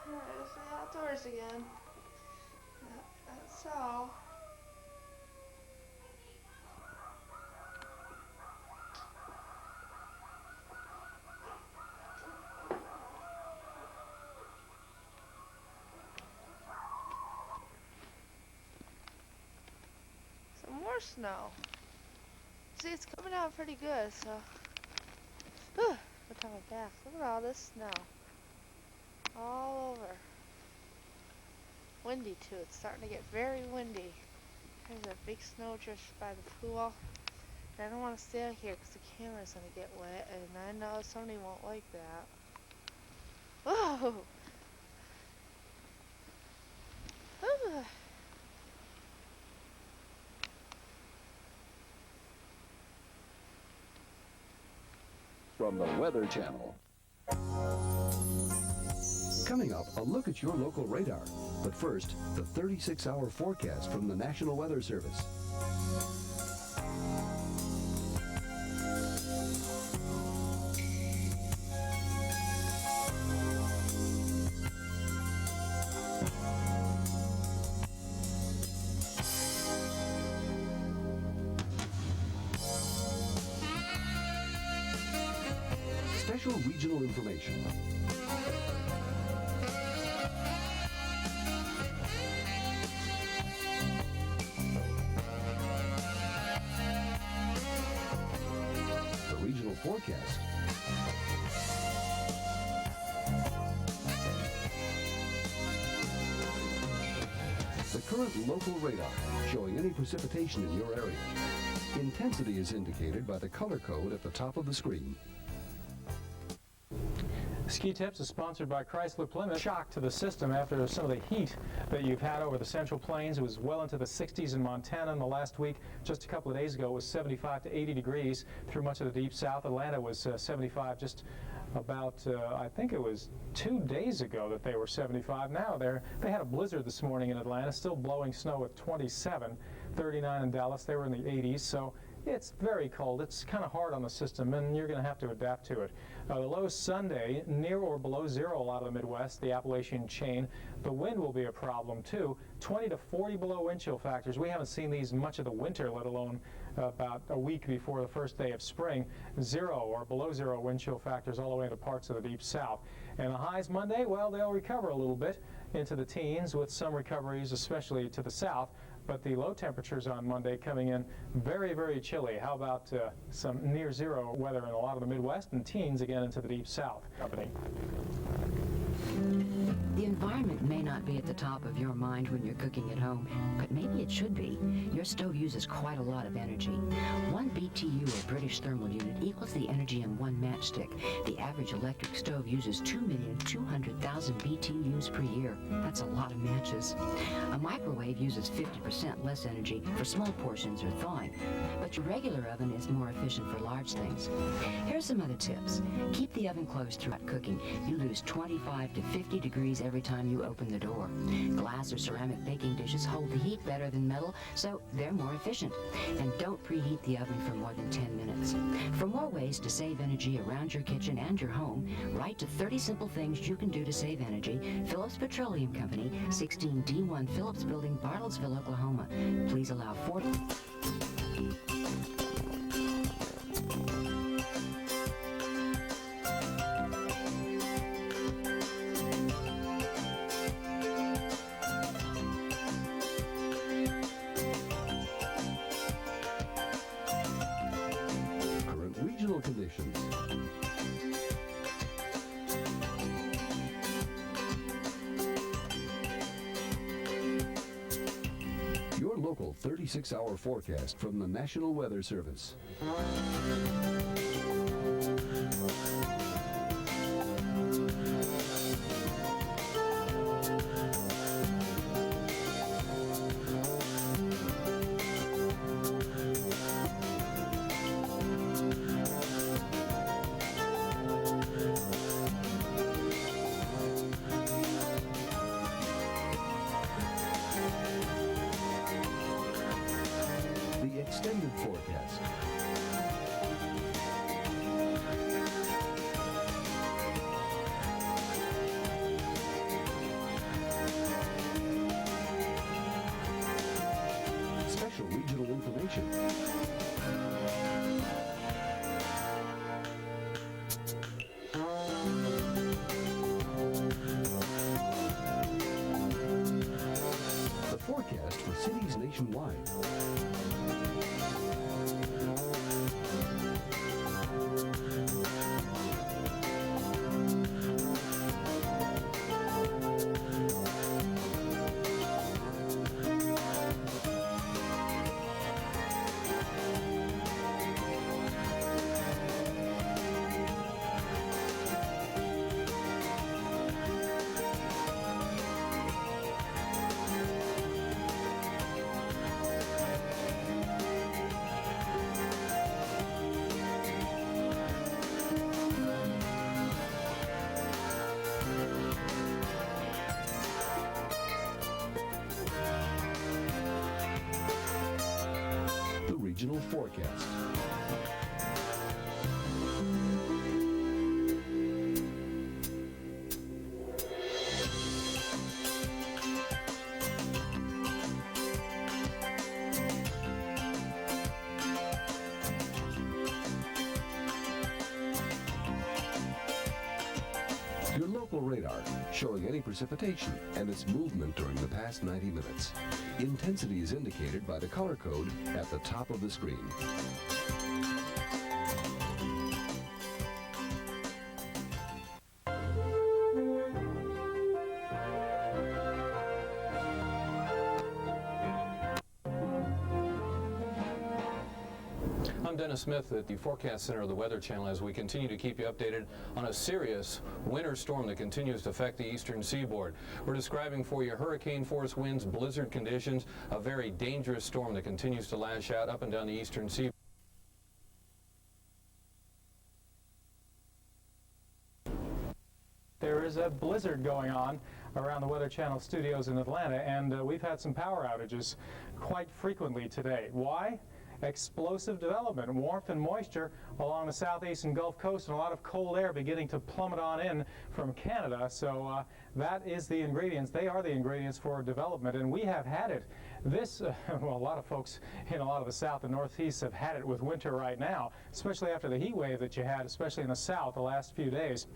There's the outdoors again. That's all. Some more snow. See, it's coming out pretty good, so. Whew, look on my back. Look at all this snow. All over. Windy too. It's starting to get very windy. There's a big snow drift by the pool. And I don't want to stay out here because the camera's going to get wet, and I know somebody won't like that. Whoa! Whew. From the Weather Channel. Coming up, a look at your local radar. But first, the 36-hour forecast from the National Weather Service. Special regional information. The regional forecast. The current local radar showing any precipitation in your area. Intensity is indicated by the color code at the top of the screen. Ski Tips is sponsored by Chrysler Plymouth. Shock to the system after some of the heat that you've had over the Central Plains. It was well into the 60s in Montana in the last week. Just a couple of days ago, it was 75 to 80 degrees through much of the deep south. Atlanta was 75 just about, I think it was 2 days ago that they were 75. Now they had a blizzard this morning in Atlanta, still blowing snow at 27, 39 in Dallas. They were in the 80s, so it's very cold. It's kind of hard on the system, and you're going to have to adapt to it. The low Sunday, near or below zero a lot of the Midwest, the Appalachian chain. The wind will be a problem, too. 20 to 40 below wind chill factors. We haven't seen these much of the winter, let alone about a week before the first day of spring. 0 or below 0 wind chill factors all the way into parts of the deep south. And the highs Monday, well, they'll recover a little bit into the teens with some recoveries, especially to the south. But the low temperatures on Monday coming in very, very chilly. How about some near zero weather in a lot of the Midwest and teens again into the deep south. The environment may not be at the top of your mind when you're cooking at home, but maybe it should be. Your stove uses quite a lot of energy. 1 BTU or British thermal unit equals the energy in 1 matchstick. The average electric stove uses 2,200,000 BTUs per year. That's a lot of matches. A microwave uses 50% less energy for small portions or thawing, but your regular oven is more efficient for large things. Here's some other tips. Keep the oven closed throughout cooking. You lose 25 to 50 degrees every time you open the door. Glass or ceramic baking dishes hold the heat better than metal, so they're more efficient. And don't preheat the oven for more than 10 minutes. For more ways to save energy around your kitchen and your home, write to 30 simple things you can do to save energy. Phillips Petroleum Company, 16D1 Phillips Building, Bartlesville, Oklahoma. Please allow 4... Conditions. Your local 36-hour forecast from the National Weather Service. Extended forecast. Connection. The forecast for cities nationwide. The regional forecast. Your local radar showing any precipitation and its movement during the past 90 minutes. Intensity is indicated by the color code at the top of the screen. I'm Dennis Smith at the Forecast Center of the Weather Channel as we continue to keep you updated on a serious winter storm that continues to affect the eastern seaboard. We're describing for you hurricane force winds, blizzard conditions, a very dangerous storm that continues to lash out up and down the eastern seaboard. There is a blizzard going on around the Weather Channel studios in Atlanta, and we've had some power outages quite frequently today. Why? Explosive development, warmth and moisture along the southeast and Gulf Coast, and a lot of cold air beginning to plummet on in from Canada. So that is the ingredients. They are the ingredients for development, and we have had it. This, well, a lot of folks in a lot of the south and northeast have had it with winter right now, especially after the heat wave that you had, especially in the south the last few days.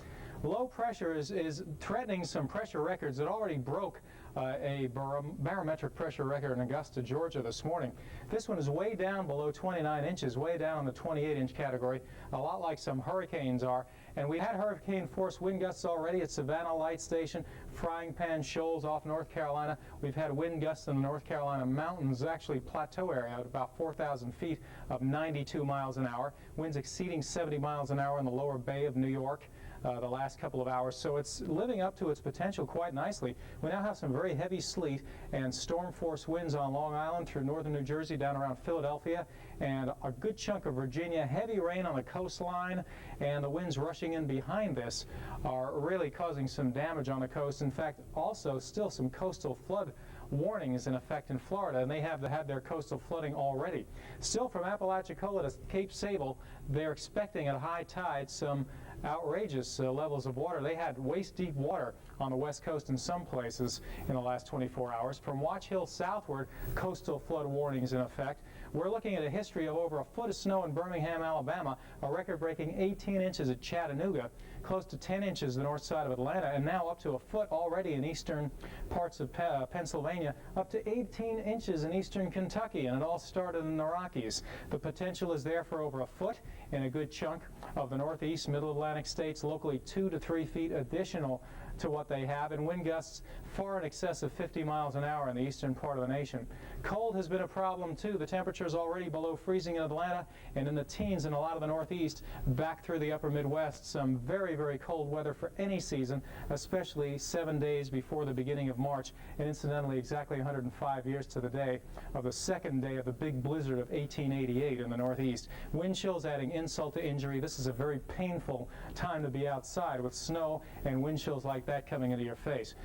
Low pressure is threatening some pressure records that already broke a barometric pressure record in Augusta, Georgia this morning. This one is way down below 29 inches, way down in the 28-inch category, a lot like some hurricanes are. And we had hurricane force wind gusts already at Savannah Light Station, Frying Pan Shoals off North Carolina. We've had wind gusts in the North Carolina mountains, actually plateau area at about 4,000 feet of 92 miles an hour. Winds exceeding 70 miles an hour in the lower bay of New York. The last couple of hours, so it's living up to its potential quite nicely. We now have some very heavy sleet and storm force winds on Long Island through northern New Jersey down around Philadelphia, and a good chunk of Virginia. Heavy rain on the coastline, and the winds rushing in behind this are really causing some damage on the coast. In fact, also still some coastal flood warnings in effect in Florida, and they have had their coastal flooding already. Still, from Apalachicola to Cape Sable, they're expecting at high tide some outrageous levels of water. They had waist-deep water on the west coast in some places in the last 24 hours. From Watch Hill southward, coastal flood warnings in effect. We're looking at a history of over a foot of snow in Birmingham, Alabama, a record-breaking 18 inches at Chattanooga, close to 10 inches the north side of Atlanta, and now up to a foot already in eastern parts of Pennsylvania, up to 18 inches in eastern Kentucky, and it all started in the Rockies. The potential is there for over a foot in a good chunk of the northeast, middle Atlantic states, locally 2 to 3 feet additional to what they have, and wind gusts far in excess of 50 miles an hour in the eastern part of the nation. Cold has been a problem too. The temperature is already below freezing in Atlanta and in the teens in a lot of the northeast, back through the upper Midwest. Some very, very cold weather for any season, especially 7 days before the beginning of March, and incidentally exactly 105 years to the day of the second day of the big blizzard of 1888 in the northeast. Wind chills adding insult to injury. This is a very painful time to be outside with snow and wind chills like that coming into your face.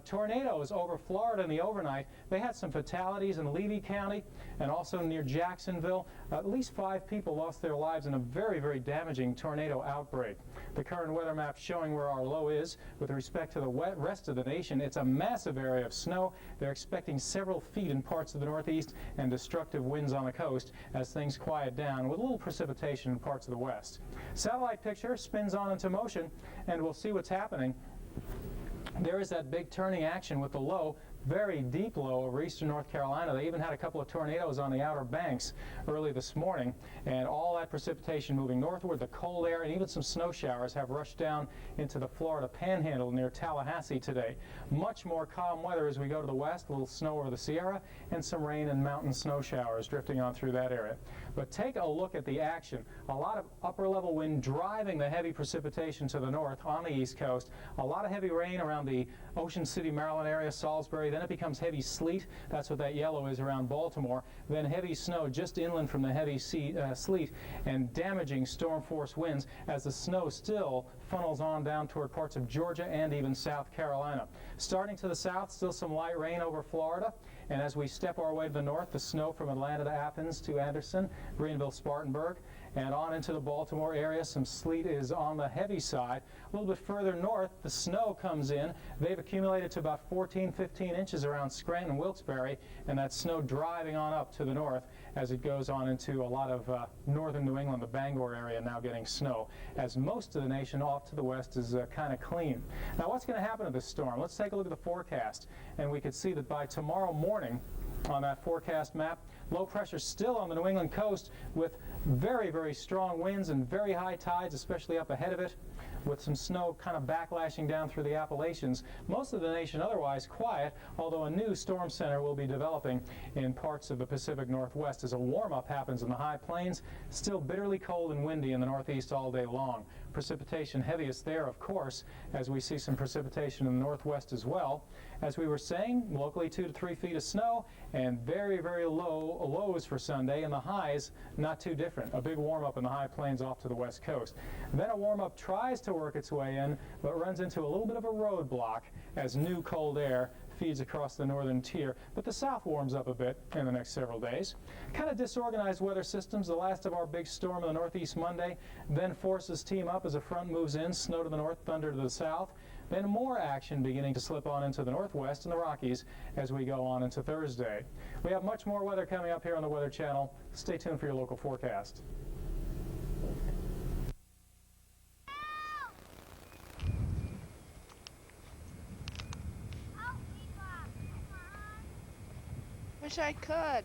Tornadoes over Florida in the overnight. They had some fatalities and in Levy County and also near Jacksonville. At least 5 people lost their lives in a very, very damaging tornado outbreak. The current weather map showing where our low is with respect to the rest of the nation. It's a massive area of snow. They're expecting several feet in parts of the Northeast and destructive winds on the coast as things quiet down with a little precipitation in parts of the west. Satellite picture spins on into motion and we'll see what's happening. There is that big turning action with the low, very deep low over eastern North Carolina. They even had a couple of tornadoes on the Outer Banks early this morning, and all that precipitation moving northward. The cold air and even some snow showers have rushed down into the Florida Panhandle near Tallahassee today. Much more calm weather as we go to the west, a little snow over the Sierra, and some rain and mountain snow showers drifting on through that area. But take a look at the action. A lot of upper level wind driving the heavy precipitation to the north on the east coast. A lot of heavy rain around the Ocean City, Maryland area, Salisbury. Then it becomes heavy sleet. That's what that yellow is around Baltimore. Then heavy snow just inland from the heavy sleet and damaging storm force winds as the snow still funnels on down toward parts of Georgia and even South Carolina. Starting to the south, still some light rain over Florida. And as we step our way to the north, the snow from Atlanta to Athens to Anderson, Greenville, Spartanburg, and on into the Baltimore area. Some sleet is on the heavy side. A little bit further north, the snow comes in. They've accumulated to about 14, 15 inches around Scranton, Wilkes-Barre, and that snow driving on up to the north as it goes on into a lot of northern New England, the Bangor area now getting snow, as most of the nation off to the west is kind of clean. Now, what's going to happen to this storm? Let's take a look at the forecast, and we can see that by tomorrow morning on that forecast map, low pressure still on the New England coast with very, very strong winds and very high tides, especially up ahead of it, with some snow kind of backlashing down through the Appalachians. Most of the nation otherwise quiet, although a new storm center will be developing in parts of the Pacific Northwest as a warm-up happens in the high plains. Still bitterly cold and windy in the Northeast all day long. Precipitation heaviest there, of course, as we see some precipitation in the Northwest as well. As we were saying, locally 2 to 3 feet of snow and very, very low lows for Sunday, and the highs not too different. A big warm-up in the high plains off to the west coast. Then a warm-up tries to work its way in, but runs into a little bit of a roadblock as new cold air feeds across the northern tier, but the south warms up a bit in the next several days. Kind of disorganized weather systems. The last of our big storm in the Northeast Monday, then forces team up as a front moves in, snow to the north, thunder to the south. Then more action beginning to slip on into the Northwest and the Rockies as we go on into Thursday. We have much more weather coming up here on the Weather Channel. Stay tuned for your local forecast. Wish I could.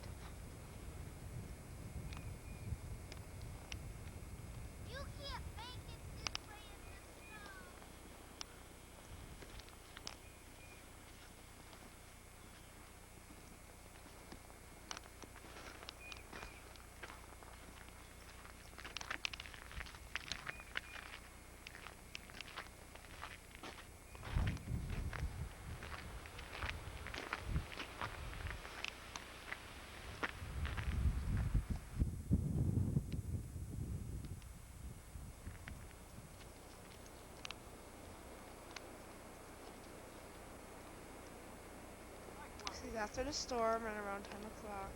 After the storm and around 10 o'clock.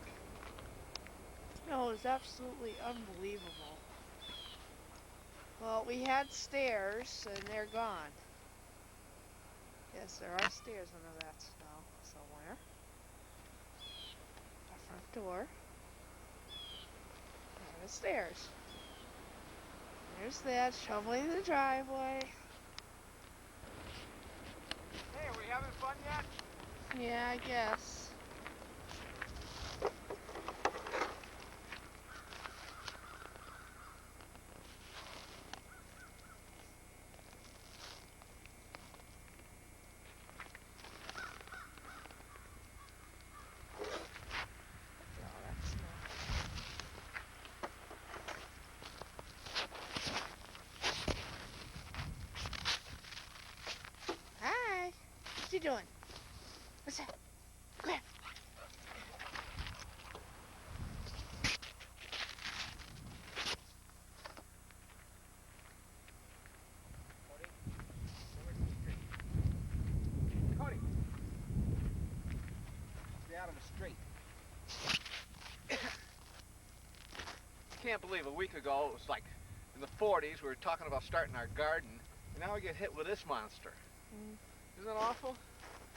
No, it was absolutely unbelievable. Well, we had stairs and they're gone. Yes, there are stairs under that snow somewhere. Our front door. There are the stairs. There's that, shoveling the driveway. Hey, are we having fun yet? Yeah, I guess. Hi. What you doing? What's that? Come here. Cody. Stay out of the street. can't believe a week ago it was like in the 40s we were talking about starting our garden, and now we get hit with this monster. Isn't that awful?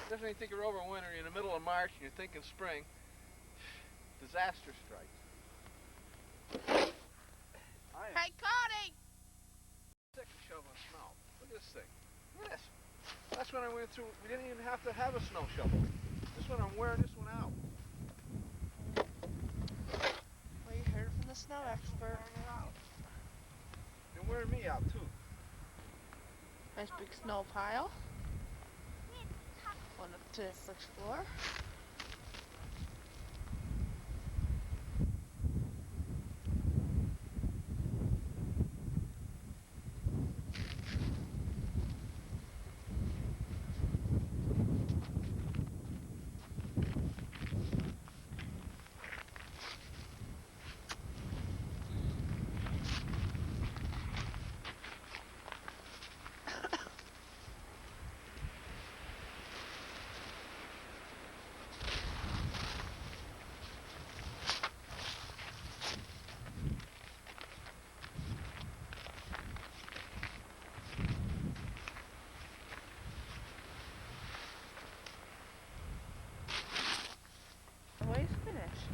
Just when you think you're over winter, you're in the middle of March, and you're thinking spring, disaster strikes. Hey, Cody! Sick of shoveling snow. Look at this thing. Look at this. That's when I went through. We didn't even have to have a snow shovel. This one, I'm wearing this one out. Well, you heard from the snow expert. They're wearing me out too. Nice big snow pile. One up to the first floor. The way's finished.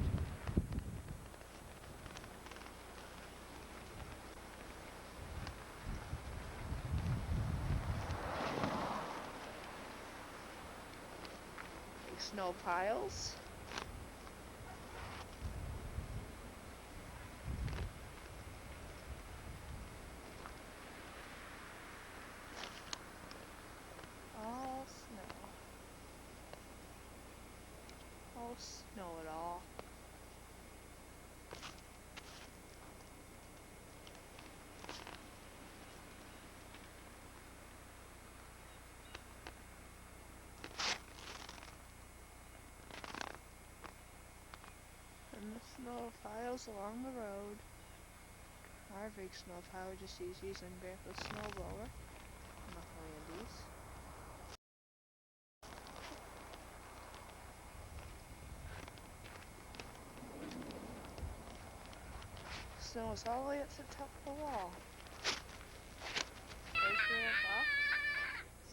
Big snow piles. All snow. Oh, snow it all. And the snow piles along the road. Our big snow pile just using Grandpa's snowblower. Not Randy's. Snow is all the way up to the top of the wall. There's Grandpa.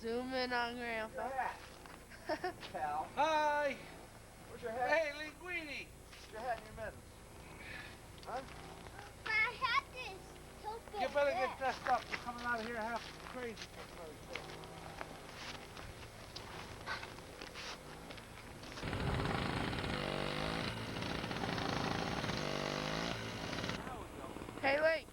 Zoom in on Grandpa. Pal. Hi! Where's your hat? Hey, Linguini! Where's your hat and your mittens? Huh? My hat is so big. You better get dressed up. You're coming out of here half crazy. Hey, wait.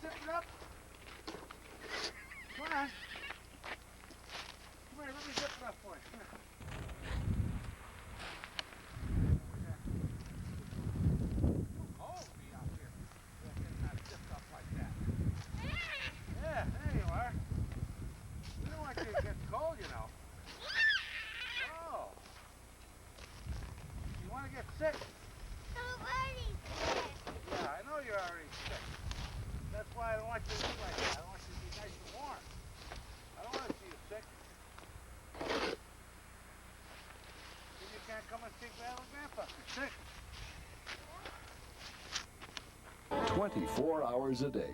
Zip it up. Come on. Come here, let me zip it up for you. Come here. Cold be out here. It's not zipped up like that. Yeah, there you are. We don't want you to get cold, you know. Oh. You want to get sick? I'm already sick. Yeah, I know you're already sick. That's why I don't want you to be like that. I want you to be nice and warm. I don't want to see you sick. Then you can't come and see Grandma and Grandpa. You're sick. 24 hours a day.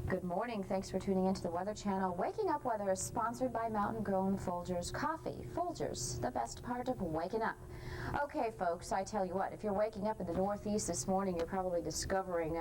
Good morning. Thanks for tuning into the Weather Channel. Waking Up Weather is sponsored by Mountain Grown Folgers Coffee. Folgers, the best part of waking up. Okay, folks, I tell you what, if you're waking up in the Northeast this morning, you're probably discovering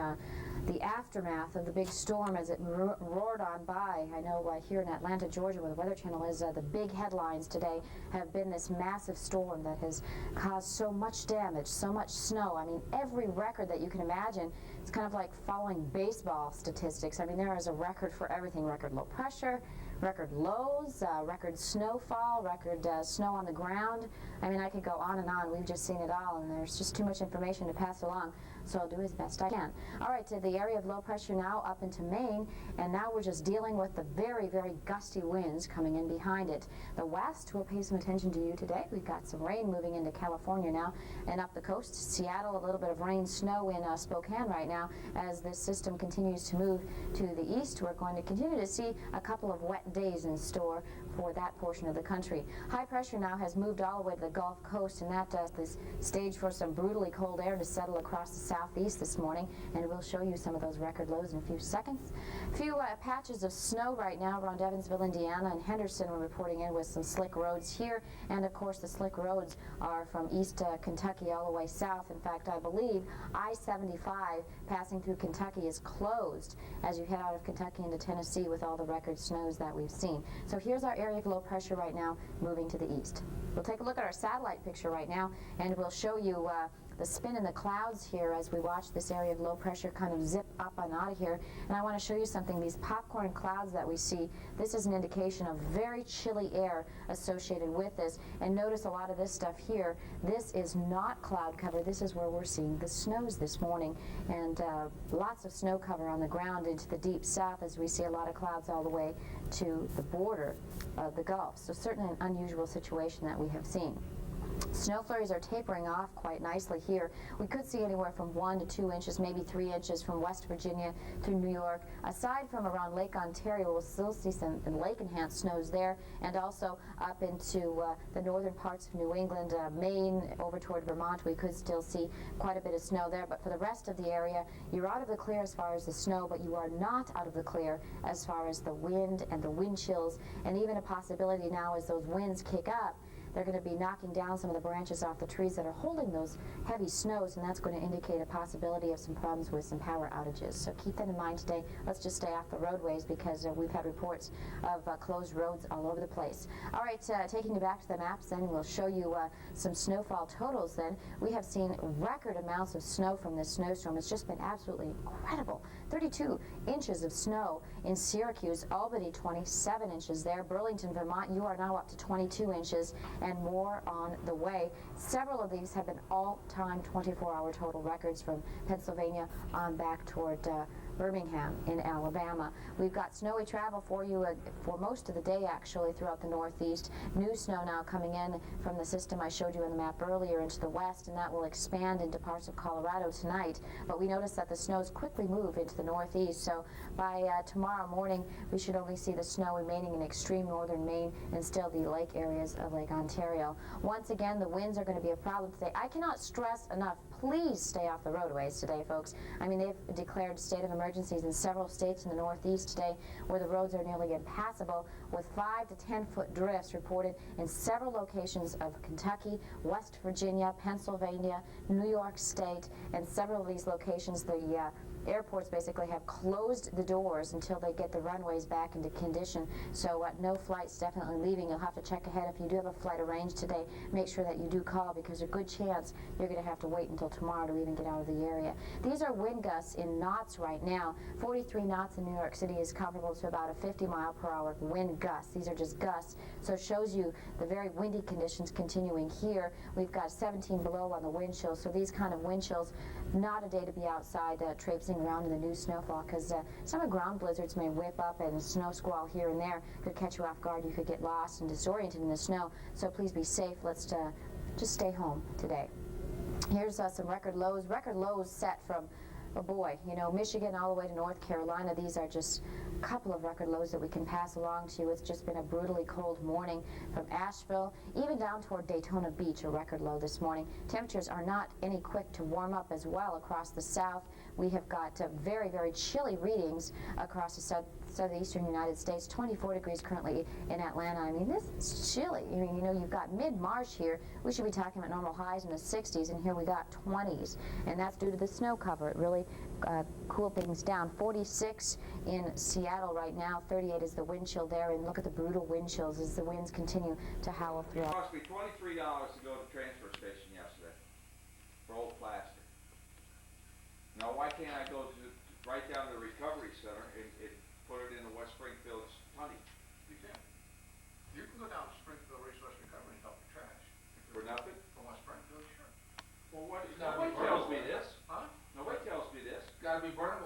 the aftermath of the big storm as it roared on by. I know here in Atlanta, Georgia, where the Weather Channel is, the big headlines today have been this massive storm that has caused so much damage, so much snow. I mean, every record that you can imagine. It's kind of like following baseball statistics. I mean, there is a record for everything. Record low pressure, record lows, record snowfall, record snow on the ground. I mean, I could go on and on. We've just seen it all, and there's just too much information to pass along, so I'll do as best I can. All right, to the area of low pressure now up into Maine, and now we're just dealing with the very, very gusty winds coming in behind it. The west will pay some attention to you today. We've got some rain moving into California now, and up the coast, Seattle, a little bit of rain, snow in Spokane right now. As this system continues to move to the east, we're going to continue to see a couple of wet days in store for that portion of the country. High pressure now has moved all the way to the Gulf Coast, and that is stage for some brutally cold air to settle across the southeast this morning, and we'll show you some of those record lows in a few seconds. A few patches of snow right now around Evansville, Indiana, and Henderson we're reporting in with some slick roads here, and of course the slick roads are from east Kentucky all the way south. In fact, I believe I-75 passing through Kentucky is closed as you head out of Kentucky into Tennessee with all the record snows that we've seen. So here's our area of low pressure right now moving to the east. We'll take a look at our satellite picture right now, and we'll show you the spin in the clouds here as we watch this area of low pressure kind of zip up and out of here. And I want to show you something. These popcorn clouds that we see, this is an indication of very chilly air associated with this. And notice a lot of this stuff here, this is not cloud cover. This is where we're seeing the snows this morning, and lots of snow cover on the ground into the deep south as we see a lot of clouds all the way to the border of the Gulf. So certainly an unusual situation that we have seen. Snow flurries are tapering off quite nicely here. We could see anywhere from 1 to 2 inches, maybe 3 inches from West Virginia through New York. Aside from around Lake Ontario, we'll still see some lake-enhanced snows there, and also up into the northern parts of New England, Maine, over toward Vermont. We could still see quite a bit of snow there, but for the rest of the area, you're out of the clear as far as the snow, but you are not out of the clear as far as the wind and the wind chills, and even a possibility now as those winds kick up, they're going to be knocking down some of the branches off the trees that are holding those heavy snows, and that's going to indicate a possibility of some problems with some power outages. So keep that in mind today. Let's just stay off the roadways because we've had reports of closed roads all over the place. All right, taking you back to the maps then, we'll show you some snowfall totals then. We have seen record amounts of snow from this snowstorm. It's just been absolutely incredible. 32 inches of snow in Syracuse, Albany 27 inches there. Burlington, Vermont, you are now up to 22 inches. And more on the way. Several of these have been all-time 24-hour total records from Pennsylvania on back toward Birmingham in Alabama. We've got snowy travel for you for most of the day actually throughout the northeast. New snow now coming in from the system I showed you on the map earlier into the west, and that will expand into parts of Colorado tonight. But we notice that the snows quickly move into the northeast, so by tomorrow morning we should only see the snow remaining in extreme northern Maine and still the lake areas of Lake Ontario. Once again, the winds are going to be a problem today. I cannot stress enough, please stay off the roadways today, folks. I mean, they've declared state of emergencies in several states in the northeast today where the roads are nearly impassable, with 5 to 10 foot drifts reported in several locations of Kentucky, West Virginia, Pennsylvania, New York State, and several of these locations the airports basically have closed the doors until they get the runways back into condition. So no flights definitely leaving. You'll have to check ahead. If you do have a flight arranged today, make sure that you do call, because there's a good chance you're going to have to wait until tomorrow to even get out of the area. These are wind gusts in knots right now. 43 knots in New York City is comparable to about a 50-mile-per-hour wind gust. These are just gusts, so it shows you the very windy conditions continuing here. We've got 17 below on the wind chill, so these kind of wind chills, not a day to be outside traipsing around in the new snowfall, because some ground blizzards may whip up, and a snow squall here and there could catch you off guard. You could get lost and disoriented in the snow, so please be safe. Let's just stay home today. Here's some record lows set from, oh boy, you know, Michigan all the way to North Carolina. These are just a couple of record lows that we can pass along to you. It's just been a brutally cold morning from Asheville, even down toward Daytona Beach, a record low this morning. Temperatures are not any quick to warm up as well across the south. We have got very, very chilly readings across the southeastern United States. 24 degrees currently in Atlanta. I mean, this is chilly. I mean, you know, you've got mid-March here. We should be talking about normal highs in the 60s, and here we got 20s, and that's due to the snow cover. It really cooled things down. 46 in Seattle right now. 38 is the wind chill there, and look at the brutal wind chills as the winds continue to howl through. It cost me $23 to go to the transfer station yesterday for old plastic. Now, why can't I go right down to the recovery center and put it in the West Springfield's honey? You can. You can go down to Springfield Resource Recovery and dump your trash. For nothing? From West Springfield, sure. Well, what? It's gotta Nobody be tells burnable. me this. Huh? Nobody tells me this. It's gotta be burnable